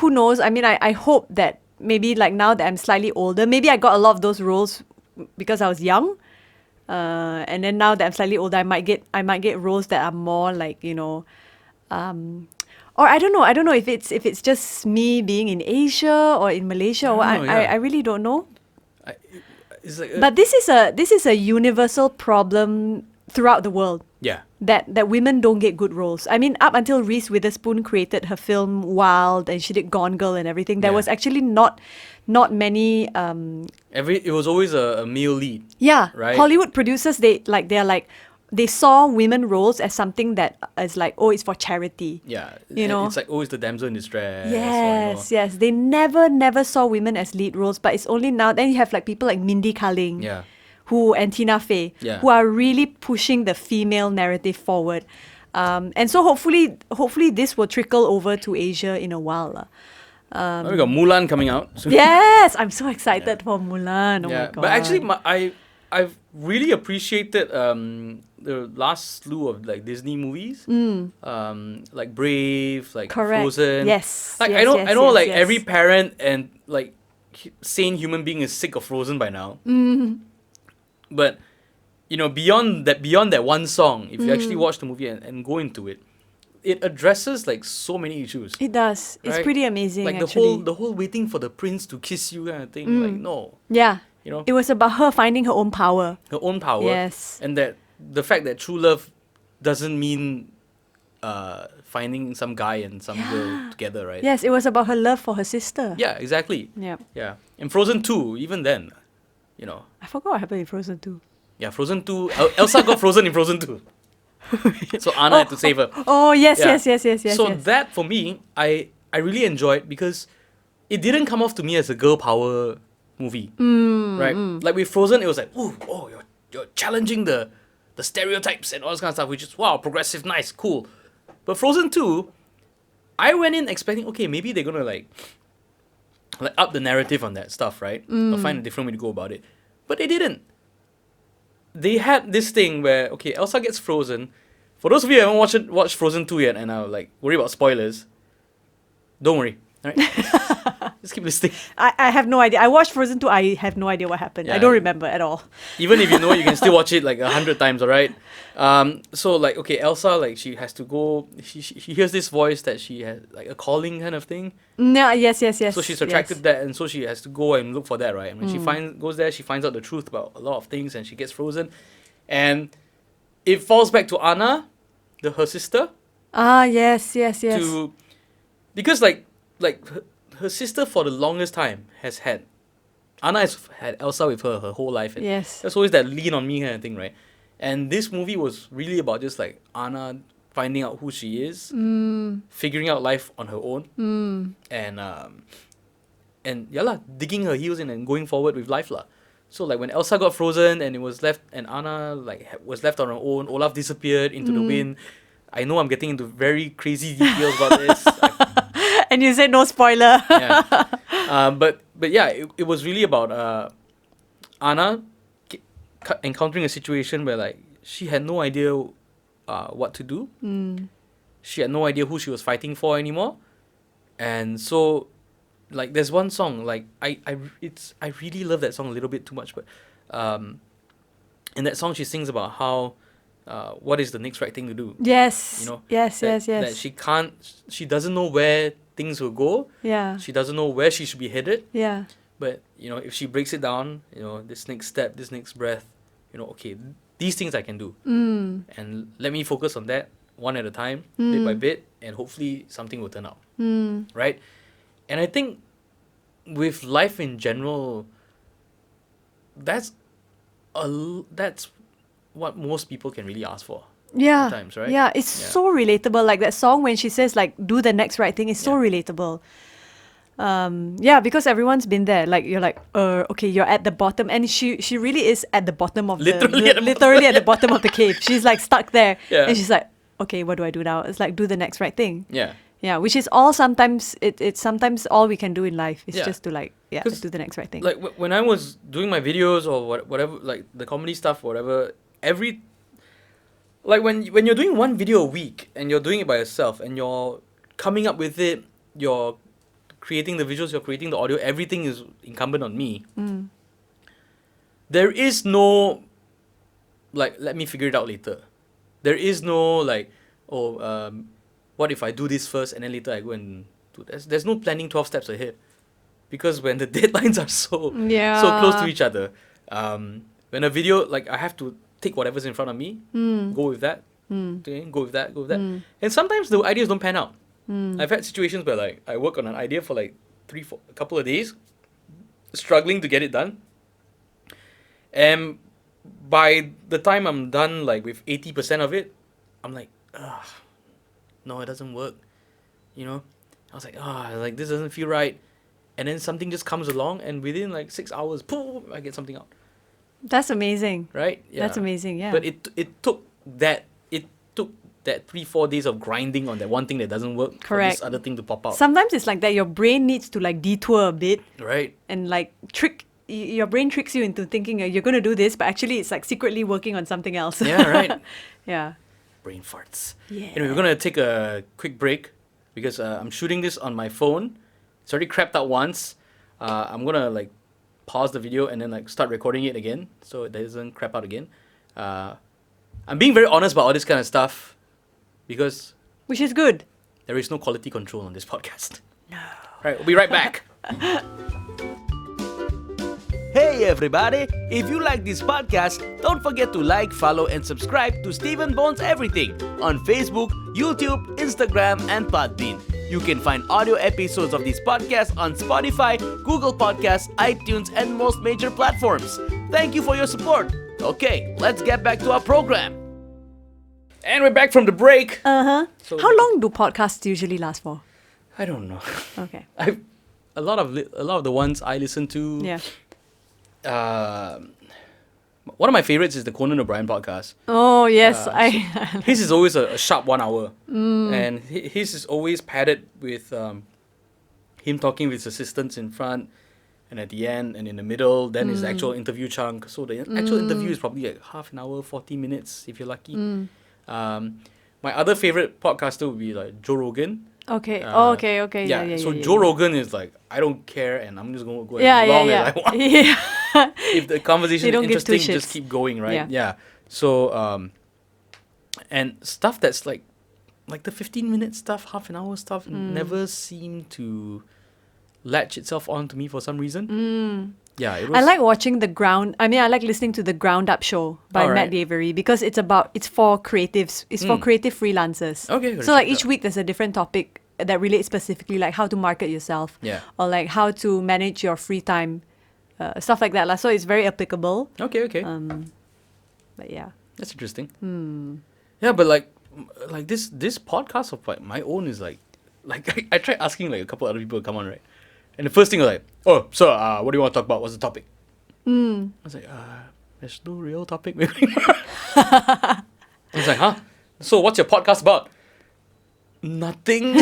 knows? I mean, I hope that maybe like now that I'm slightly older, maybe I got a lot of those roles because I was young. And then now that I'm slightly older, I might get roles that are more like, you know, or I don't know if it's just me being in Asia or in Malaysia, or I really don't know. But this is a universal problem throughout the world. Yeah. That women don't get good roles. I mean, up until Reese Witherspoon created her film Wild and she did Gone Girl and everything, there was actually not many. It was always a male lead. Yeah, right. Hollywood producers, they saw women roles as something that is like, oh, it's for charity. Yeah, you know, it's like always the damsel in distress. Yes, yes. They never saw women as lead roles, but it's only now. Then you have like people like Mindy Kaling, and Tina Fey, who are really pushing the female narrative forward. And so hopefully this will trickle over to Asia in a while. We got Mulan coming out soon. Yes, I'm so excited for Mulan. Oh my god! But actually, I've really appreciated the last slew of like Disney movies, like Brave, like Frozen. Yes. Like yes, I know, like yes. every parent and like sane human being is sick of Frozen by now. But you know, beyond that one song, if you actually watch the movie and go into it, it addresses like so many issues. It does. It's pretty amazing. Like actually. the whole waiting for the prince to kiss you kind of thing. Like no. Yeah. You know, it was about her finding her own power. Her own power. Yes. And that the fact that true love doesn't mean finding some guy and some girl together, right? Yes, it was about her love for her sister. Yeah, exactly. Yeah. Yeah. In Frozen 2, even then, you know. I forgot what happened in Frozen 2. Yeah, Frozen 2. Elsa got frozen in Frozen 2. So Anna had to save her. Oh, yes. So that, for me, I really enjoyed because it didn't come off to me as a girl power movie. Right? Like with Frozen, it was like, you're challenging the stereotypes and all this kind of stuff, which is, wow, progressive, nice, cool. But Frozen 2, I went in expecting, okay, maybe they're going to like up the narrative on that stuff, right? Or find a different way to go about it. But they didn't. they had this thing where, okay, Elsa gets frozen. For those of you who haven't watched Frozen 2 yet and are like worried about spoilers, don't worry. All right? Just keep listening. I have no idea. I watched Frozen 2. I have no idea what happened. I Yeah. don't remember at all. Even if you know it, you can still watch it like 100 times, all right? So, like, okay, Elsa, like, she has to go. She hears this voice that she has, like, a calling kind of thing. No, yes. So she's attracted to that, and so she has to go and look for that, right? And when she goes there, she finds out the truth about a lot of things, and she gets frozen. And it falls back to Anna, her sister. Ah, yes. Because, like her sister for the longest time has had... Anna has had Elsa with her whole life. And Yes. there's always that lean on me kind of thing, right? And this movie was really about just like Anna finding out who she is, figuring out life on her own, and digging her heels in and going forward with life lah. So like when Elsa got frozen and it was left, and Anna was left on her own, Olaf disappeared into the wind. I know I'm getting into very crazy details about this. And you said no spoiler. Yeah. But yeah, it was really about Anna encountering a situation where like she had no idea what to do. She had no idea who she was fighting for anymore, and so like there's one song like I really love that song a little bit too much, but in that song she sings about how what is the next right thing to do. Yes. You know. Yes. That she doesn't know where things will go. Yeah. She doesn't know where she should be headed. Yeah. But, you know, if she breaks it down, you know, this next step, this next breath, you know, okay, these things I can do. And let me focus on that one at a time, bit by bit, and hopefully something will turn out. Right? And I think with life in general, that's what most people can really ask for. Yeah. Sometimes, right? Yeah, it's so relatable. Like that song when she says like do the next right thing is so relatable. Because everyone's been there. Like you're like, okay, you're at the bottom, and she really is at the bottom of Literally literally at the bottom of the cave. She's like stuck there, Yeah. and she's like, okay, what do I do now? It's like do the next right thing. Yeah. Yeah, which is all sometimes it's sometimes all we can do in life is Yeah. just to like 'Cause, do the next right thing. Like when I was doing my videos or whatever, like the comedy stuff, whatever, like when you're doing one video a week and you're doing it by yourself and you're coming up with it, you're creating the visuals, you're creating the audio, everything is incumbent on me. There is no like let me figure it out later. There is no like what if I do this first and then later I go and do this. There's no planning 12 steps ahead, because when the deadlines are so close to each other, when a video, like I have to take whatever's in front of me, go with that, okay, go with that, and sometimes the ideas don't pan out. I've had situations where like I work on an idea for like a couple of days, struggling to get it done, and by the time I'm done like with 80% of it, I'm like, no, it doesn't work, you know. I was like, like this doesn't feel right, and then something just comes along, and within like 6 hours, poof, I get something out. That's amazing. Right? Yeah. That's amazing. Yeah. But it took that 3-4 days of grinding on that one thing that doesn't work for Correct. this other thing to pop out. Sometimes it's like that. Your brain needs to like detour a bit Right? and like your brain tricks you into thinking you're going to do this, but actually it's like secretly working on something else. Yeah, right. Yeah. Brain farts. Yeah. Anyway, we're gonna take a quick break because I'm shooting this on my phone. It's already crapped out once. I'm gonna like pause the video and then like start recording it again so it doesn't crap out again. I'm being very honest about all this kind of stuff because Which is good. there is no quality control on this podcast. No. Right, we'll be right back. Hey everybody! If you like this podcast, don't forget to like, follow, and subscribe to Stephen Bones Everything on Facebook, YouTube, Instagram, and Podbean. You can find audio episodes of this podcast on Spotify, Google Podcasts, iTunes, and most major platforms. Thank you for your support. Okay, let's get back to our program. And we're back from the break. So- How long do podcasts usually last for? I don't know. Okay. A lot of the ones I listen to. Yeah. One of my favorites is the Conan O'Brien podcast. Oh yes, His is always a sharp 1 hour, and his is always padded with him talking with his assistants in front, and and at the end and in the middle, then is the actual interview chunk. So the actual interview is probably like half an hour, 40 minutes if you're lucky. My other favorite podcaster would be like Joe Rogan. Okay. Okay. Yeah. So Joe Rogan is like, I don't care, and I'm just gonna go as long as I want. Yeah. If the conversation They is don't give two interesting, just shits. keep going, right? Yeah. So and stuff that's like the 15-minute stuff, half an hour stuff, never seemed to latch itself on to me for some reason. Yeah, it was. I like watching I like listening to the Ground Up Show by Alright. Matt Davery because it's for creatives. It's for creative freelancers. Okay, gotta So like check each that. week there's a different topic that relates specifically like how to market yourself. Yeah. Or like how to manage your free time, stuff like that. So it's very applicable. Okay. But yeah. That's interesting. Yeah, but like this podcast of like my own is like I tried asking like a couple other people to come on, right? And the first thing was like, oh, so what do you want to talk about? What's the topic? I was like, there's no real topic, maybe. I was like, huh? So what's your podcast about? Nothing.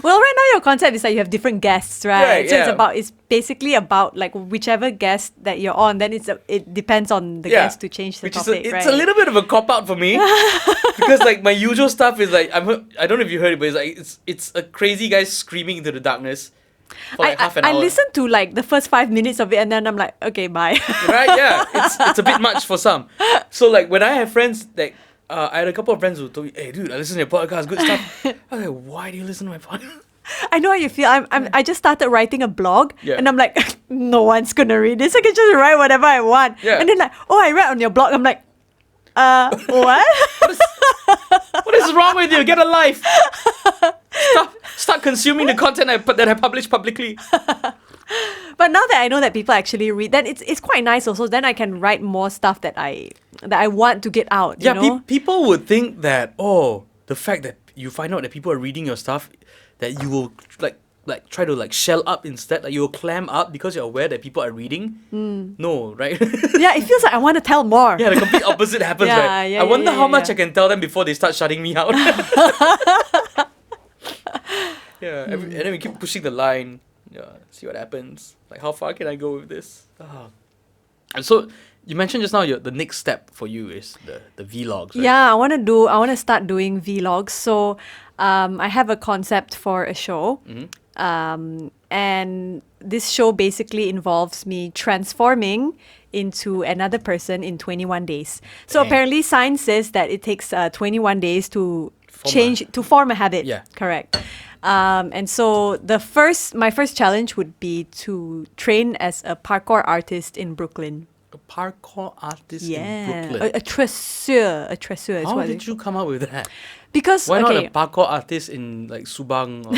Well, right now your concept is that you have different guests, right? Right, So yeah. it's basically about like whichever guest that you're on. Then it depends on the guest to change the Which topic, is right? it's a little bit of a cop out for me because like my usual stuff is like I don't know if you heard it, but it's like it's a crazy guy screaming into the darkness for like half an I hour. listened to like the first 5 minutes of it, and then I'm like, okay, bye. Right? Yeah, it's a bit much for some. So like when I have friends that I had a couple of friends who told me, "Hey, dude, I listen to your podcast, good stuff." I was like, "Why do you listen to my podcast?" I know how you feel. I just started writing a blog, Yeah. and I'm like, no one's gonna read this. I can just write whatever I want. Yeah. And then like, oh, I read on your blog. I'm like, what? What is wrong with you? Get a life. Start consuming the content that I publish publicly. But now that I know that people actually read, then it's quite nice also. Then I can write more stuff that I want to get out. Yeah, you know? people would think that the fact that you find out that people are reading your stuff, that you will like try to like shell up instead, like you will clam up because you're aware that people are reading. No, right? Yeah, it feels like I want to tell more. Yeah, the complete opposite happens, Yeah, right? yeah, I wonder yeah, how yeah, much yeah. I can tell them before they start shutting me out. And then we keep pushing the line. Yeah, see what happens. Like, how far can I go with this? And so you mentioned just now the next step for you is the vlogs, right? Yeah, I want to start doing vlogs. So, I have a concept for a show. And this show basically involves me transforming into another person in 21 days. So Dang. apparently science says that it takes 21 days to form a habit. Yeah. Correct. And so my first challenge would be to train as a parkour artist in Brooklyn. A parkour artist in Yeah, Brooklyn. a tresseur. A tresseur is How what did you come up with that? Because Why not okay, a parkour artist in like Subang? Or...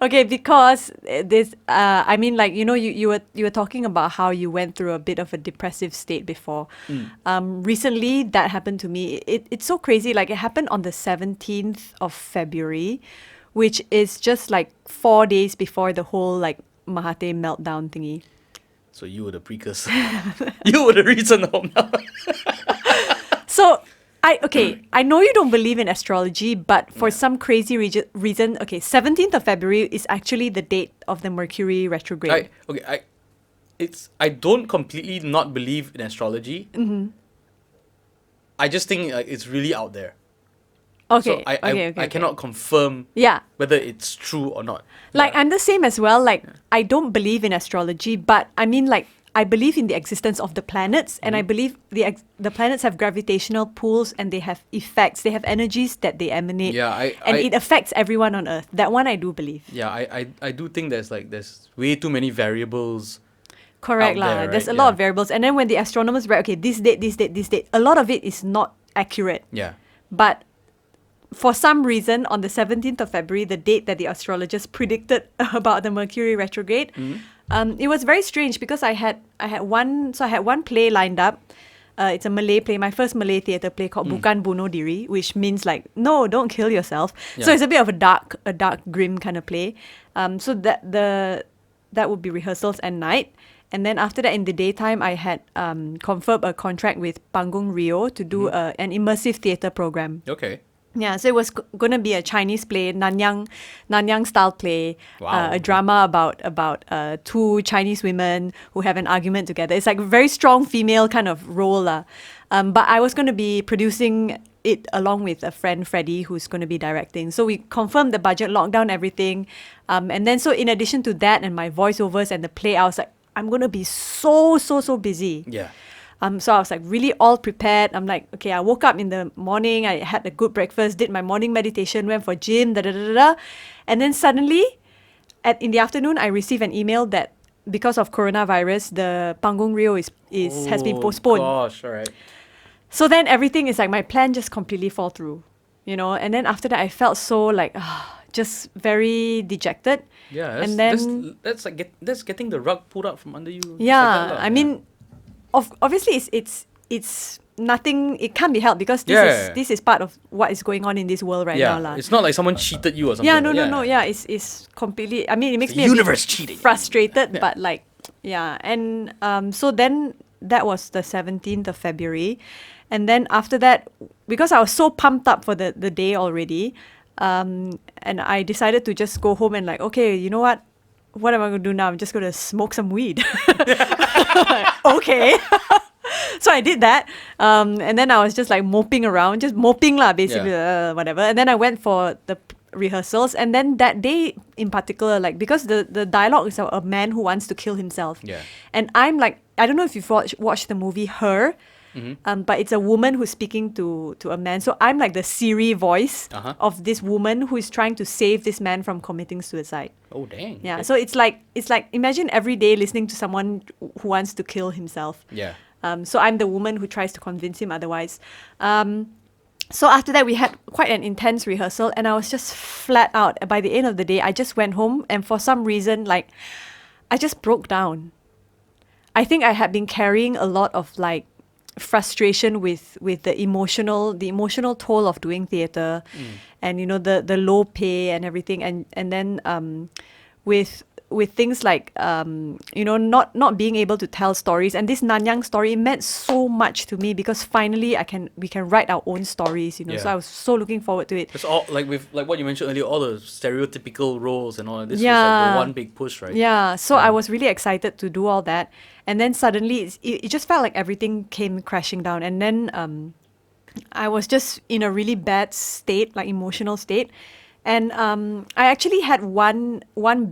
okay, because this I mean, like, you know, you were talking about how you went through a bit of a depressive state before. Recently that happened to me. It's so crazy. Like, it happened on the 17th of February, which is just like 4 days before the whole like Mahathir meltdown thingy. So you were the precursor. You were the reason. So I know you don't believe in astrology, but for some crazy reason, 17th of February is actually the date of the Mercury retrograde. I don't completely not believe in astrology. I just think it's really out there. Okay. So I cannot confirm Yeah. whether it's true or not. Like, I'm the same as well. Like, I don't believe in astrology, but I mean, like, I believe in the existence of the planets, and I believe the planets have gravitational pulls, and they have effects. They have energies that they emanate. Yeah, it affects everyone on Earth. That one I do believe. Yeah, I do think there's way too many variables. Correct out lah. there, There's a right? lot Yeah. of variables, and then when the astronomers write, okay, this date, a lot of it is not accurate. Yeah. But for some reason, on the 17th of February, the date that the astrologers predicted about the Mercury retrograde, it was very strange because I had one play lined up. It's a Malay play, my first Malay theatre play called Bukan Bunuh Diri, which means like, no, don't kill yourself. So Yeah. it's a bit of a dark, grim kind of play. So that would be rehearsals at night. And then after that, in the daytime, I had confirmed a contract with Panggung Rio to do an immersive theatre program. Okay. Yeah, so it was going to be a Chinese play, Nanyang style play, Wow. a drama about two Chinese women who have an argument together. It's like a very strong female kind of role. But I was going to be producing it along with a friend, Freddie, who's going to be directing. So we confirmed the budget, locked down everything. And then so in addition to that and my voiceovers and the play, I was like, I'm going to be so busy. Yeah. So I was like really all prepared. I'm like, okay, I woke up in the morning, I had a good breakfast, did my morning meditation, went for gym, and then suddenly, in the afternoon, I received an email that because of coronavirus, the Panggung Rio has been postponed. Gosh, all right. So then everything is like my plan just completely fall through, and then after that I felt so like just very dejected. Yeah, and then that's that's getting the rug pulled out from under you. just yeah, like that lah. I mean, obviously it's nothing. It can't be helped because this is part of what is going on in this world right now, lah. It's not like someone cheated you or something. Yeah, no. Yeah, it's completely. I mean, it makes me universe a bit cheating. frustrated, Yeah. but like, yeah, and so then that was the 17th of February, and then after that, because I was so pumped up for the day already, and I decided to just go home and like, okay, you know what? What am I going to do now? I'm just going to smoke some weed. Okay. So I did that. And then I was just like moping around, just moping lah, basically, whatever. And then I went for the rehearsals. And then that day in particular, like, because the dialogue is a man who wants to kill himself. Yeah. And I'm like, I don't know if you've watched the movie Her, but it's a woman who's speaking to a man. So I'm like the Siri voice of this woman who is trying to save this man from committing suicide. Oh dang. Yeah, Okay. so it's like imagine every day listening to someone who wants to kill himself. Yeah. So I'm the woman who tries to convince him otherwise. So after that, we had quite an intense rehearsal, and I was just flat out. By the end of the day, I just went home, and for some reason, like, I just broke down. I think I had been carrying a lot of like frustration with the emotional toll of doing theatre, and the low pay and everything, and then with things like not being able to tell stories. And this Nanyang story meant so much to me because finally we can write our own stories, Yeah. So I was so looking forward to it. It's all like what you mentioned earlier, all the stereotypical roles and all that. This was Yeah. like the one big push, right? Yeah, so I was really excited to do all that. And then suddenly it just felt like everything came crashing down. And then I was just in a really bad state, like emotional state. And I actually had one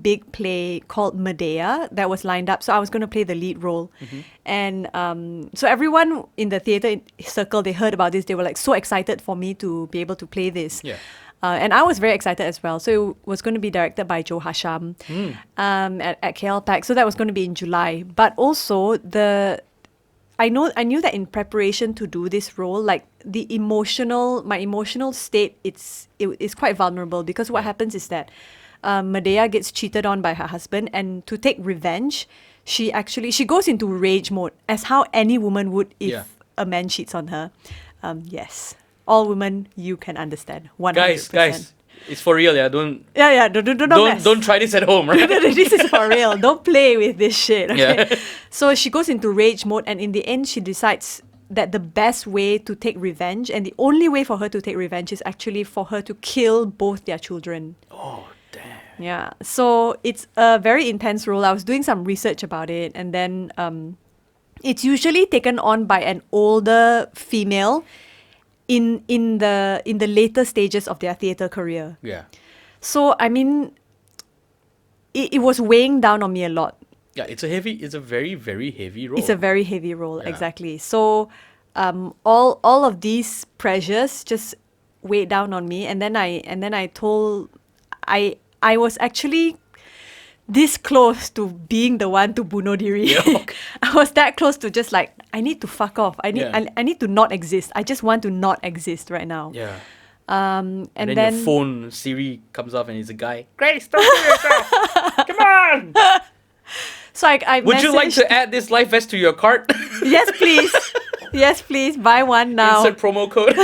big play called Medea that was lined up. So I was going to play the lead role. And so everyone in the theatre circle, they heard about this. They were like so excited for me to be able to play this. Yeah. And I was very excited as well. So it was going to be directed by Joe Hasham at KL Pack. So that was going to be in July. But also I knew that in preparation to do this role, like my emotional state, it's quite vulnerable because what happens is that Medea gets cheated on by her husband, and to take revenge, she goes into rage mode, as how any woman would if a man cheats on her. Yes, all women, you can understand. 100%. Guys, it's for real, yeah. Don't mess. don't try this at home, right? This is for real. Don't play with this shit. Okay? Yeah. So she goes into rage mode, and in the end, she decides that the best way to take revenge, and the only way for her to take revenge, is actually for her to kill both their children. Oh damn. Yeah. So it's a very intense role. I was doing some research about it, and then it's usually taken on by an older female in the later stages of their theatre career. Yeah. So I mean, it was weighing down on me a lot. Yeah, it's a very, very heavy role. It's a very heavy role, Yeah. exactly. So all of these pressures just weighed down on me, and then I was actually this close to being the one to bunuh diri. Yeah, okay. I was that close to just like, I need to fuck off. I need to not exist. I just want to not exist right now. Yeah. And And then then your phone Siri comes off and it's a guy. Grace, don't kill yourself. Come on. so I Would you like messaged- to add this life vest to your cart? Yes, please. Yes, please. Buy one now. Insert promo code.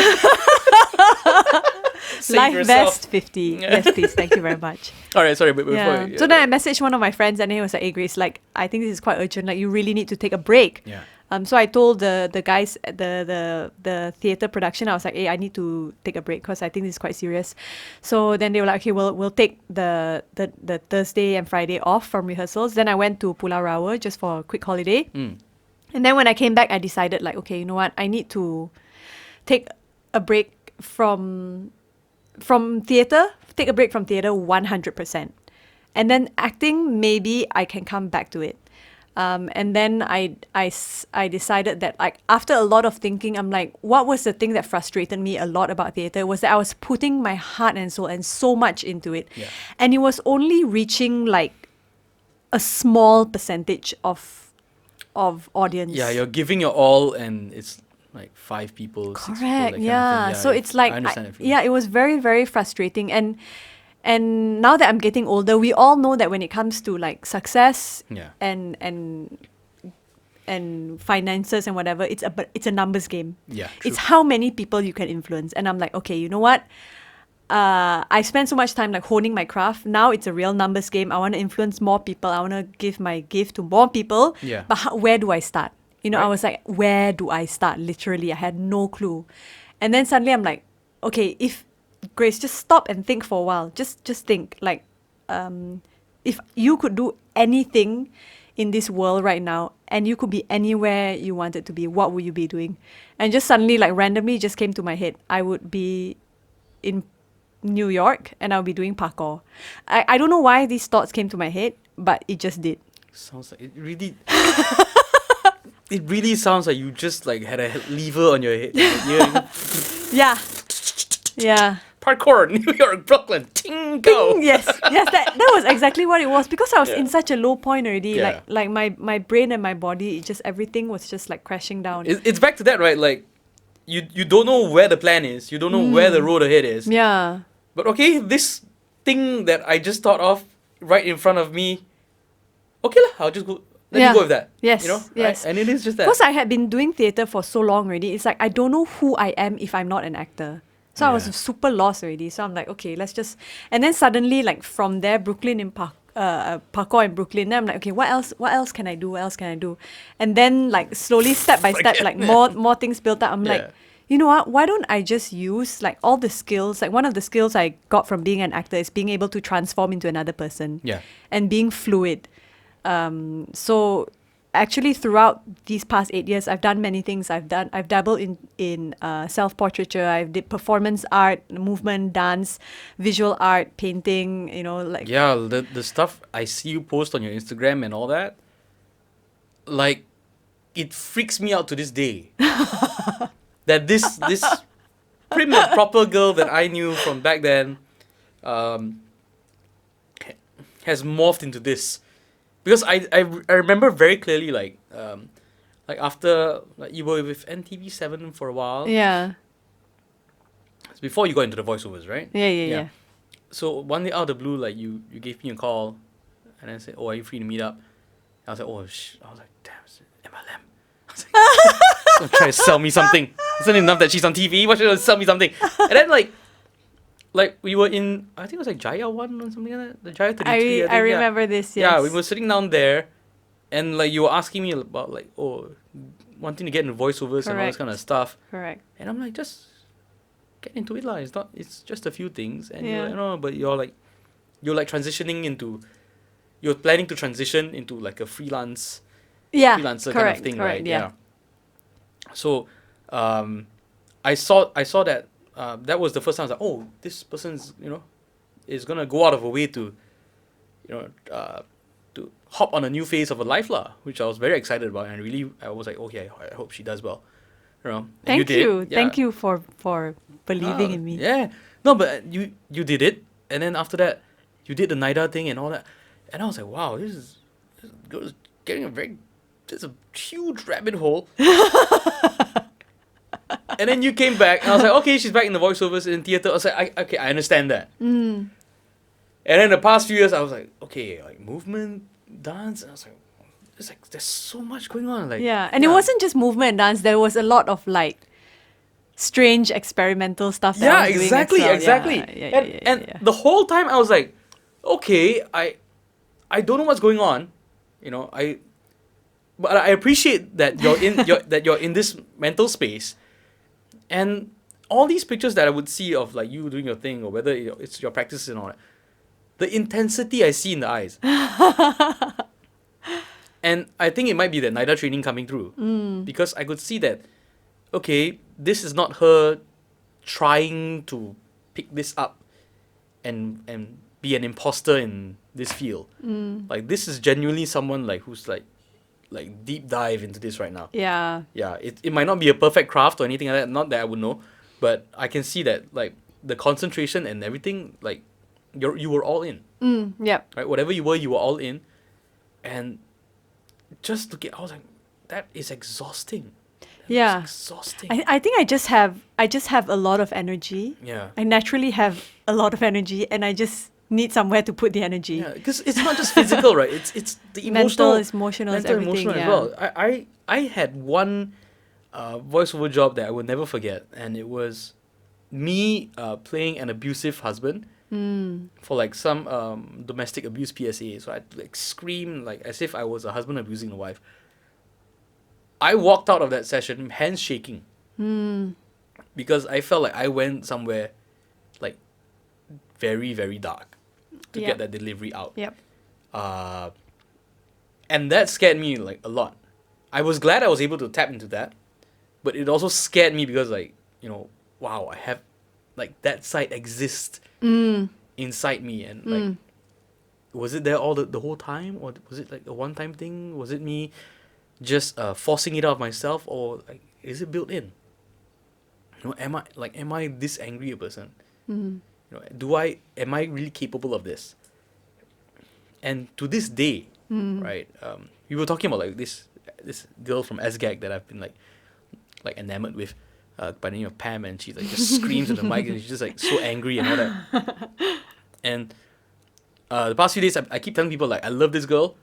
Save Life yourself. vest 50. Yes, please. Thank you very much. All right, sorry, but before Yeah. So then I messaged one of my friends, and he was like, hey, Grace, like, I think this is quite urgent. Like, you really need to take a break. Yeah. So I told the guys at the theatre production, I was like, hey, I need to take a break because I think this is quite serious. So then they were like, okay, we'll take the Thursday and Friday off from rehearsals. Then I went to Pulau Rawa just for a quick holiday. And then when I came back, I decided like, okay, you know what? I need to take a break from theatre, take a break from theatre 100%. And then acting, maybe I can come back to it. And then I decided that like after a lot of thinking, I'm like, what was the thing that frustrated me a lot about theatre was that I was putting my heart and soul and so much into it. Yeah. And it was only reaching like a small percentage of audience. Yeah, you're giving your all, and it's like 5 people, 6 people. Correct. That kind of Yeah. thing. So it's like, I understand that feeling. it was very, very frustrating. And now that I'm getting older, we all know that when it comes to like success Yeah. and finances and whatever, it's a numbers game. Yeah, It's true. how many people you can influence. And I'm like, okay, you know what? I spent so much time like honing my craft. Now it's a real numbers game. I want to influence more people. I want to give my gift to more people. Yeah. But where do I start? You know, I Right. was like, where do I start? Literally, I had no clue. And then suddenly I'm like, okay, if Grace, just stop and think for a while. Just think like, if you could do anything in this world right now and you could be anywhere you wanted to be, what would you be doing? And just suddenly like randomly just came to my head, I would be in New York and I'll be doing parkour. I don't know why these thoughts came to my head, but it just did. Sounds like it really. It really sounds like you just like had a lever on your head. Yeah. Yeah. Parkour, New York, Brooklyn, ting go. Yes, that was exactly what it was because I was Yeah. in such a low point already. Yeah. Like my brain and my body, it just everything was just like crashing down. It's back to that, right? Like, you don't know where the plan is. You don't know where the road ahead is. Yeah. But okay, this thing that I just thought of right in front of me, okay lah, I'll just go. Let Yeah. me go with that. Yes, You know? yes. Right? And it is just that. Because I had been doing theatre for so long already, it's like I don't know who I am if I'm not an actor. So I was Yeah. super lost already. So I'm like, okay, let's just. And then suddenly, like from there, Brooklyn in parkour in Brooklyn. Then I'm like, okay, what else? What else can I do? What else can I do? And then like slowly, step by step, Forget like that. more things built up. I'm Yeah. like, you know what? Why don't I just use like all the skills? Like one of the skills I got from being an actor is being able to transform into another person. Yeah. And being fluid. So actually throughout these past 8 years, I've done many things. I've dabbled in self-portraiture. I've did performance art, movement, dance, visual art, painting, you know, like Yeah, the stuff I see you post on your Instagram and all that, like, it freaks me out to this day. That this prim and proper girl that I knew from back then has morphed into this. Because I remember very clearly, like after like you were with NTV7 for a while. yeah. It's before you got into the voiceovers, right? Yeah. So one day out of the blue, like you gave me a call, and then said, "Oh, are you free to meet up?" I was like, "Oh, I was like, damn, it's MLM." I was like, she's gonna try to sell me something. It's not enough that she's on TV. Why should she sell me something? And then like we were in, I think it was like Jaya 1 or something like that. The Jaya 33. I think, remember this. Yes. Yeah, we were sitting down there, and like you were asking me about like, oh, wanting to get into voiceovers and all this Correct. kind of stuff. Correct. And I'm like, just get into it lah. It's just a few things. And Yeah. you're like, no, but you're transitioning into, you're planning to transition into like a freelancer Correct. kind of thing, correct, right? Yeah. So, I saw that that was the first time I was like, oh, this person's is gonna go out of a way to, to hop on a new phase of a life lah, which I was very excited about, and really I was like, okay, I hope she does well. And Thank did. you. Yeah. Thank you for believing in me. Yeah. No, but you did it, and then after that, you did the NIDA thing and all that, and I was like, wow, this is getting there's a huge rabbit hole. And then you came back, and I was like, okay, she's back in the voiceovers in theatre. I was like, I understand that. Mm. And then the past few years, I was like, okay, like movement, dance, and I was like, there's so much going on. Like, Yeah, and it wasn't just movement and dance. There was a lot of like strange experimental stuff. That I was doing as well. exactly. And the whole time I was like, okay, I don't know what's going on. but I appreciate that you're in this mental space, and all these pictures that I would see of like you doing your thing, or whether it's your practices and all that, the intensity I see in the eyes. And I think it might be that NIDA training coming through. Because I could see that, okay, this is not her trying to pick this up and be an imposter in this field. Like, this is genuinely someone like who's like deep dive into this right now. Yeah. Yeah, it might not be a perfect craft or anything like that, not that I would know, but I can see that like the concentration and everything, like you were all in. Yep. Right? Whatever you were all in. And just to get, I was like, that is exhausting. Yeah. Exhausting. I think I just have a lot of energy. Yeah. I naturally have a lot of energy, and I just need somewhere to put the energy. Yeah, because it's not just physical, right? It's the emotional, emotional, it's everything, emotional as well. I had one voiceover job that I will never forget, and it was me playing an abusive husband for like some domestic abuse PSA. So I'd like scream like as if I was a husband abusing the wife. I walked out of that session hands shaking because I felt like I went somewhere like very, very dark to get that delivery out. Yep. And that scared me like a lot. I was glad I was able to tap into that, but it also scared me because like, you know, wow, I have like that side exists inside me, and like was it there all the whole time, or was it like a one-time thing? Was it me just forcing it out of myself, or like is it built in? You know, am I this angry a person? You know, am I really capable of this? And to this day, right? We were talking about like this girl from SGAG that I've been like enamored with, by the name of Pam, and she like just screams at the mic, and she's just like so angry and all that. And the past few days, I keep telling people like I love this girl,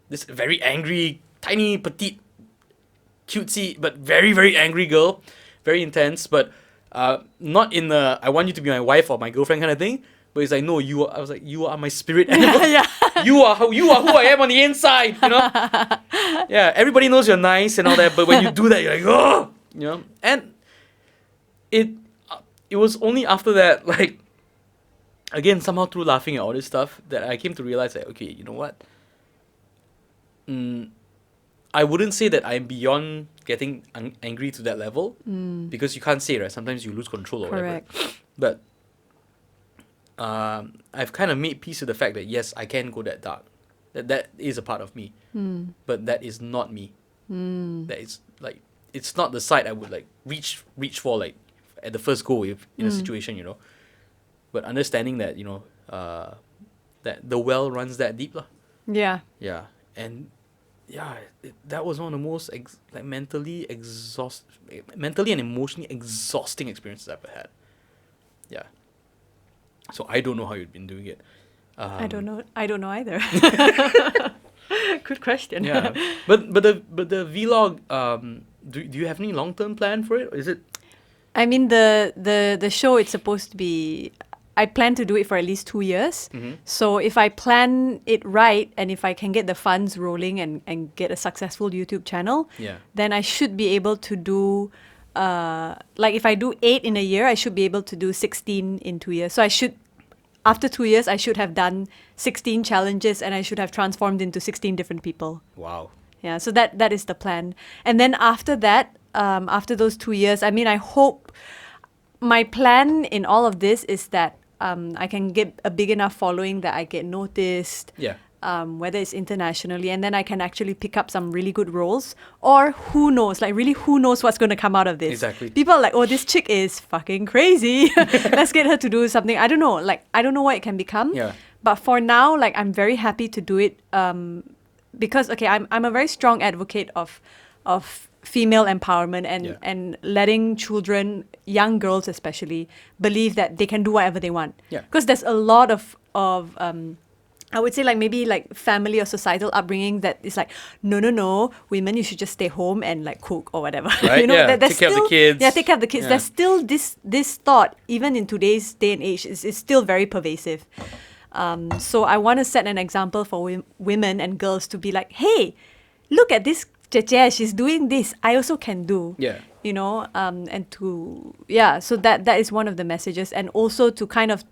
this very angry, tiny, petite, cutesy, but very, very angry girl, very intense, but not in the I want you to be my wife or my girlfriend kind of thing. But it's like, no, I was like, you are my spirit animal. You are who I am on the inside, you know? Yeah, everybody knows you're nice and all that, but when you do that, you're like, oh, you know? And it was only after that, like, again, somehow through laughing at all this stuff, that I came to realize that, okay, you know what? I wouldn't say that I'm beyond getting angry to that level, because you can't say, right? Sometimes you lose control or Correct. whatever. But I've kind of made peace with the fact that yes, I can go that dark. That is a part of me, but that is not me. That is like, it's not the side I would like reach for like at the first go if in a situation, you know. But understanding that, you know, that the well runs that deep, lah. Yeah. Yeah, and yeah, that was one of the most mentally and emotionally exhausting experiences I've ever had. Yeah. So I don't know how you've been doing it. I don't know either. Good question. Yeah, but the vlog. Do you have any long-term plan for it? Or is it? I mean, the show, it's supposed to be, I plan to do it for at least 2 years. So if I plan it right, and if I can get the funds rolling and get a successful YouTube channel, then I should be able to do, like if I do 8 in a year, I should be able to do 16 in 2 years. So I should, after 2 years, I should have done 16 challenges, and I should have transformed into 16 different people. Wow. Yeah, so that is the plan. And then after that, after those 2 years, I mean, I hope, my plan in all of this is that I can get a big enough following that I get noticed, whether it's internationally, and then I can actually pick up some really good roles. Or who knows, like really who knows what's going to come out of this. Exactly. People are like, oh, this chick is fucking crazy. Let's get her to do something. I don't know, like, I don't know what it can become. Yeah. But for now, like, I'm very happy to do it because, okay, I'm a very strong advocate of female empowerment and letting children, young girls especially, believe that they can do whatever they want. Yeah. Because there's a lot of I would say like maybe like family or societal upbringing that is like, no, women, you should just stay home and like cook or whatever. Right? You know, Yeah, there's take care of the kids. Yeah, take care of the kids. Yeah. There's still this thought, even in today's day and age, is still very pervasive. So I want to set an example for women and girls to be like, hey, look at this Cece, she's doing this, I also can do. Yeah. You know, and to, yeah, so that is one of the messages. And also to kind of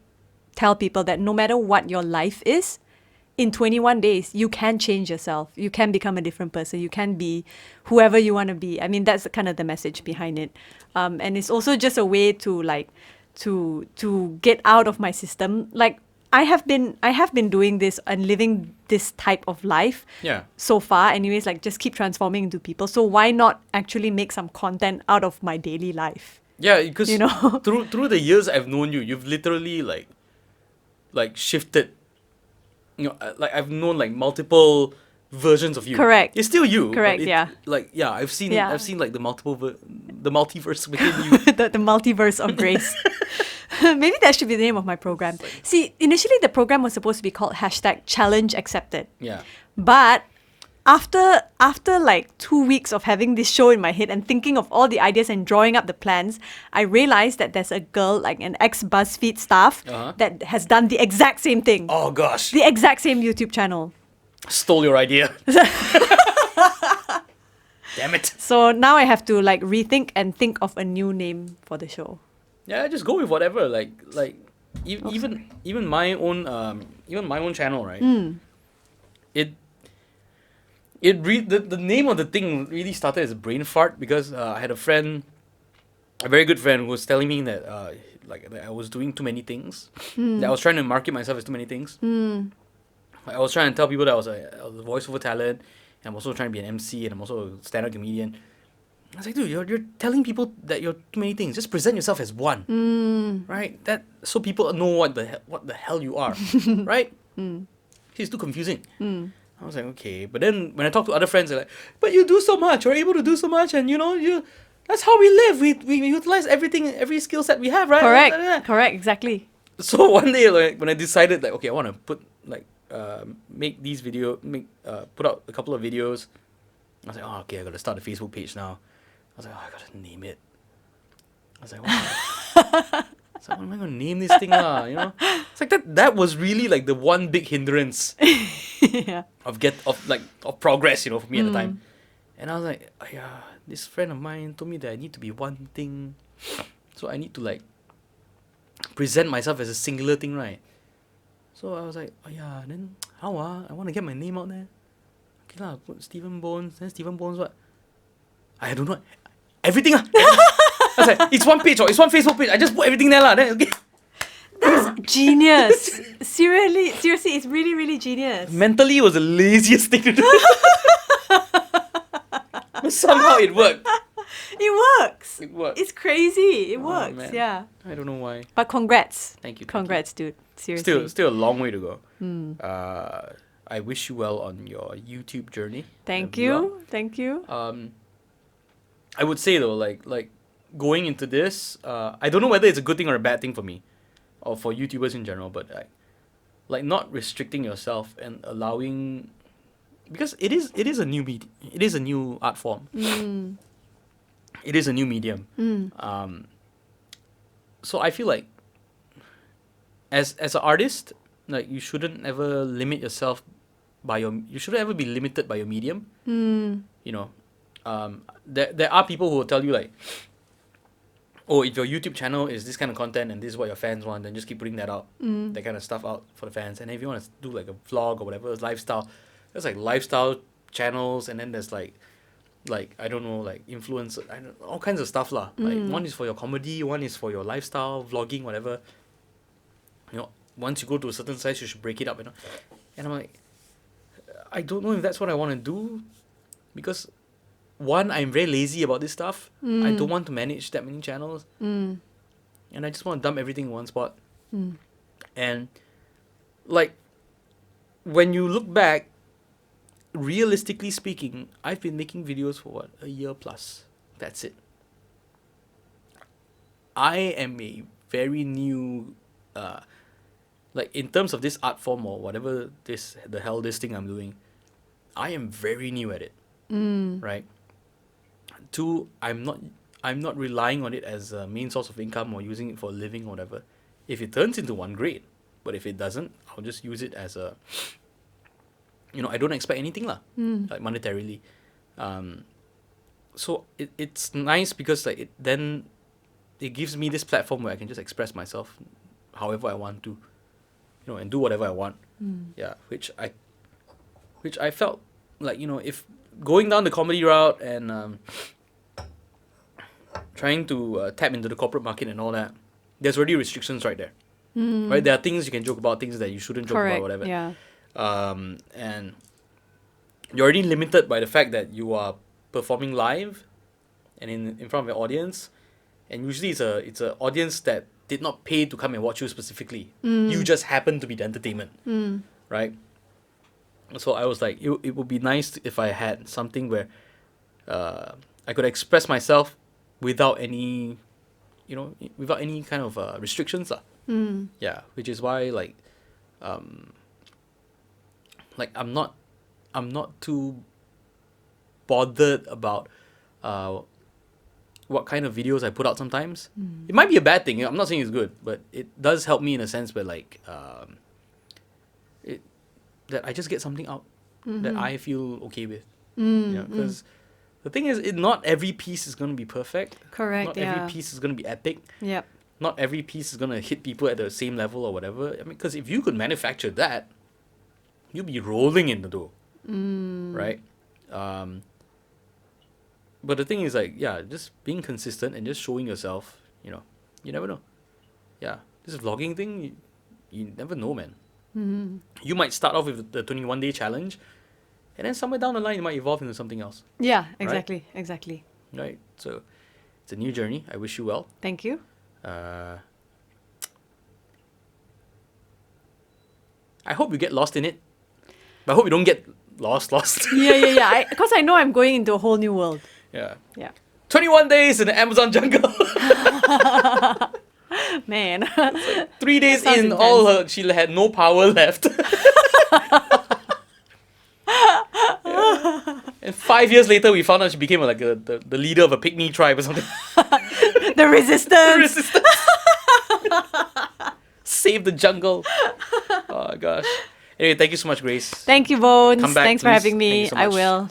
tell people that no matter what your life is, in 21 days, you can change yourself. You can become a different person. You can be whoever you want to be. I mean, that's kind of the message behind it. And it's also just a way to like, to get out of my system. Like, I have been doing this and living this type of life Yeah. so far. Anyways, like just keep transforming into people. So why not actually make some content out of my daily life? Yeah, because You know? through the years I've known you, you've literally like shifted. You know, like I've known like multiple versions of you. Correct. It's still you. but Correct, it- yeah. Like yeah, I've seen Yeah. like the the multiverse within you. the multiverse of grace. Maybe that should be the name of my program. See, initially the program was supposed to be called #challenge accepted. Yeah. But after like 2 weeks of having this show in my head and thinking of all the ideas and drawing up the plans, I realized that there's a girl, like an ex-BuzzFeed staff, Uh-huh. that has done the exact same thing. Oh gosh. The exact same YouTube channel. Stole your idea. Damn it. So now I have to like rethink and think of a new name for the show. Yeah, just go with whatever. Even my own channel, right? The name of the thing really started as a brain fart because I had a very good friend, who was telling me that that I was doing too many things. That I was trying to market myself as too many things. I was trying to tell people that I was a voiceover talent, and I'm also trying to be an MC, and I'm also a stand-up comedian. I was like, dude, you're telling people that you're too many things. Just present yourself as one, right? That so people know what the hell you are, right? It's too confusing. I was like, okay, but then when I talk to other friends, they're like, but you do so much. You're able to do so much, and that's how we live. We utilize every skill set we have, right? Correct, exactly. So one day, like when I decided, like, okay, I want to put put out a couple of videos. I was like, oh, okay, I gotta start a Facebook page now. I was like, oh, I gotta name it. I was like, what am I gonna name this thing, lah? You know, it's like that was really like the one big hindrance Yeah. of progress, for me at the time. And I was like, oh, yeah, this friend of mine told me that I need to be one thing, so I need to like present myself as a singular thing, right? So I was like, oh yeah, then how I want to get my name out there. Okay lah, put Stephen Bones. Then Stephen Bones what? I don't know. Everything lah. I was like, it's one page or it's one Facebook page. I just put everything there lah. Then okay. That's genius. Seriously, it's really, really genius. Mentally, it was the laziest thing to do. But somehow it worked. It works. It worked. It's crazy. It Oh, works. man. Yeah. I don't know why. But congrats. Thank you. Congrats, dude. Seriously. Still a long way to go. I wish you well on your YouTube journey. Thank The you. Thank you. vlog. I would say though, like going into this, I don't know whether it's a good thing or a bad thing for me, or for YouTubers in general, but like not restricting yourself and allowing, because it is a new it is a new art form. It is a new medium. So I feel like as an artist, like you shouldn't ever limit yourself you shouldn't ever be limited by your medium. You know, there are people who will tell you like, oh, if your YouTube channel is this kind of content and this is what your fans want, then just keep putting that out, that kind of stuff out for the fans. And if you want to do like a vlog or whatever, it's lifestyle. There's like lifestyle channels, and then there's like I don't know, like influencer, all kinds of stuff lah. Like one is for your comedy, one is for your lifestyle, vlogging, whatever. You know, once you go to a certain size, you should break it up, you know. And I'm like, I don't know if that's what I want to do, because one, I'm very lazy about this stuff. I don't want to manage that many channels, and I just want to dump everything in one spot. And like, when you look back, realistically speaking, I've been making videos for what, a year plus. That's it. I am a very new, like in terms of this art form or whatever this thing I'm doing, I am very new at it. Right. Two, I'm not relying on it as a main source of income or using it for a living or whatever. If it turns into one, great. But if it doesn't, I'll just use it as a, I don't expect anything lah, like monetarily. So it's nice because like then it gives me this platform where I can just express myself however I want to, and do whatever I want. Yeah, which I felt like, if going down the comedy route and trying to tap into the corporate market and all that, there's already restrictions right there. Right, there are things you can joke about, things that you shouldn't joke Correct. about, whatever. Yeah. And you're already limited by the fact that you are performing live and in front of an audience, and usually it's a audience that did not pay to come and watch you specifically. You just happen to be the entertainment, right? So I was like, it would be nice if I had something where I could express myself without any kind of restrictions. Yeah, which is why I'm not too bothered about what kind of videos I put out sometimes. It might be a bad thing. I'm not saying it's good, but it does help me in a sense where that I just get something out that I feel okay with. Because the thing is, not every piece is going to be perfect. Correct. Not Yeah. every piece is going to be epic. Yep. Not every piece is going to hit people at the same level or whatever. I mean, because if you could manufacture that, you'd be rolling in the dough. Right? But the thing is, just being consistent and just showing yourself, you never know. Yeah. This vlogging thing, you never know, man. You might start off with the 21-day challenge, and then somewhere down the line, it might evolve into something else. Yeah, exactly. Exactly. Right? So, it's a new journey. I wish you well. Thank you. I hope you get lost in it. But I hope you don't get lost. Yeah. Because I know I'm going into a whole new world. Yeah. Yeah. 21 days in the Amazon jungle. Man. 3 days That sounds in, she had no power left. And 5 years later, we found out she became the leader of a pygmy tribe or something. The resistance. Save the jungle. Oh gosh. Anyway, thank you so much, Grace. Thank you, Bones. Come back, Thanks for please. having me. Thank you so I much. will.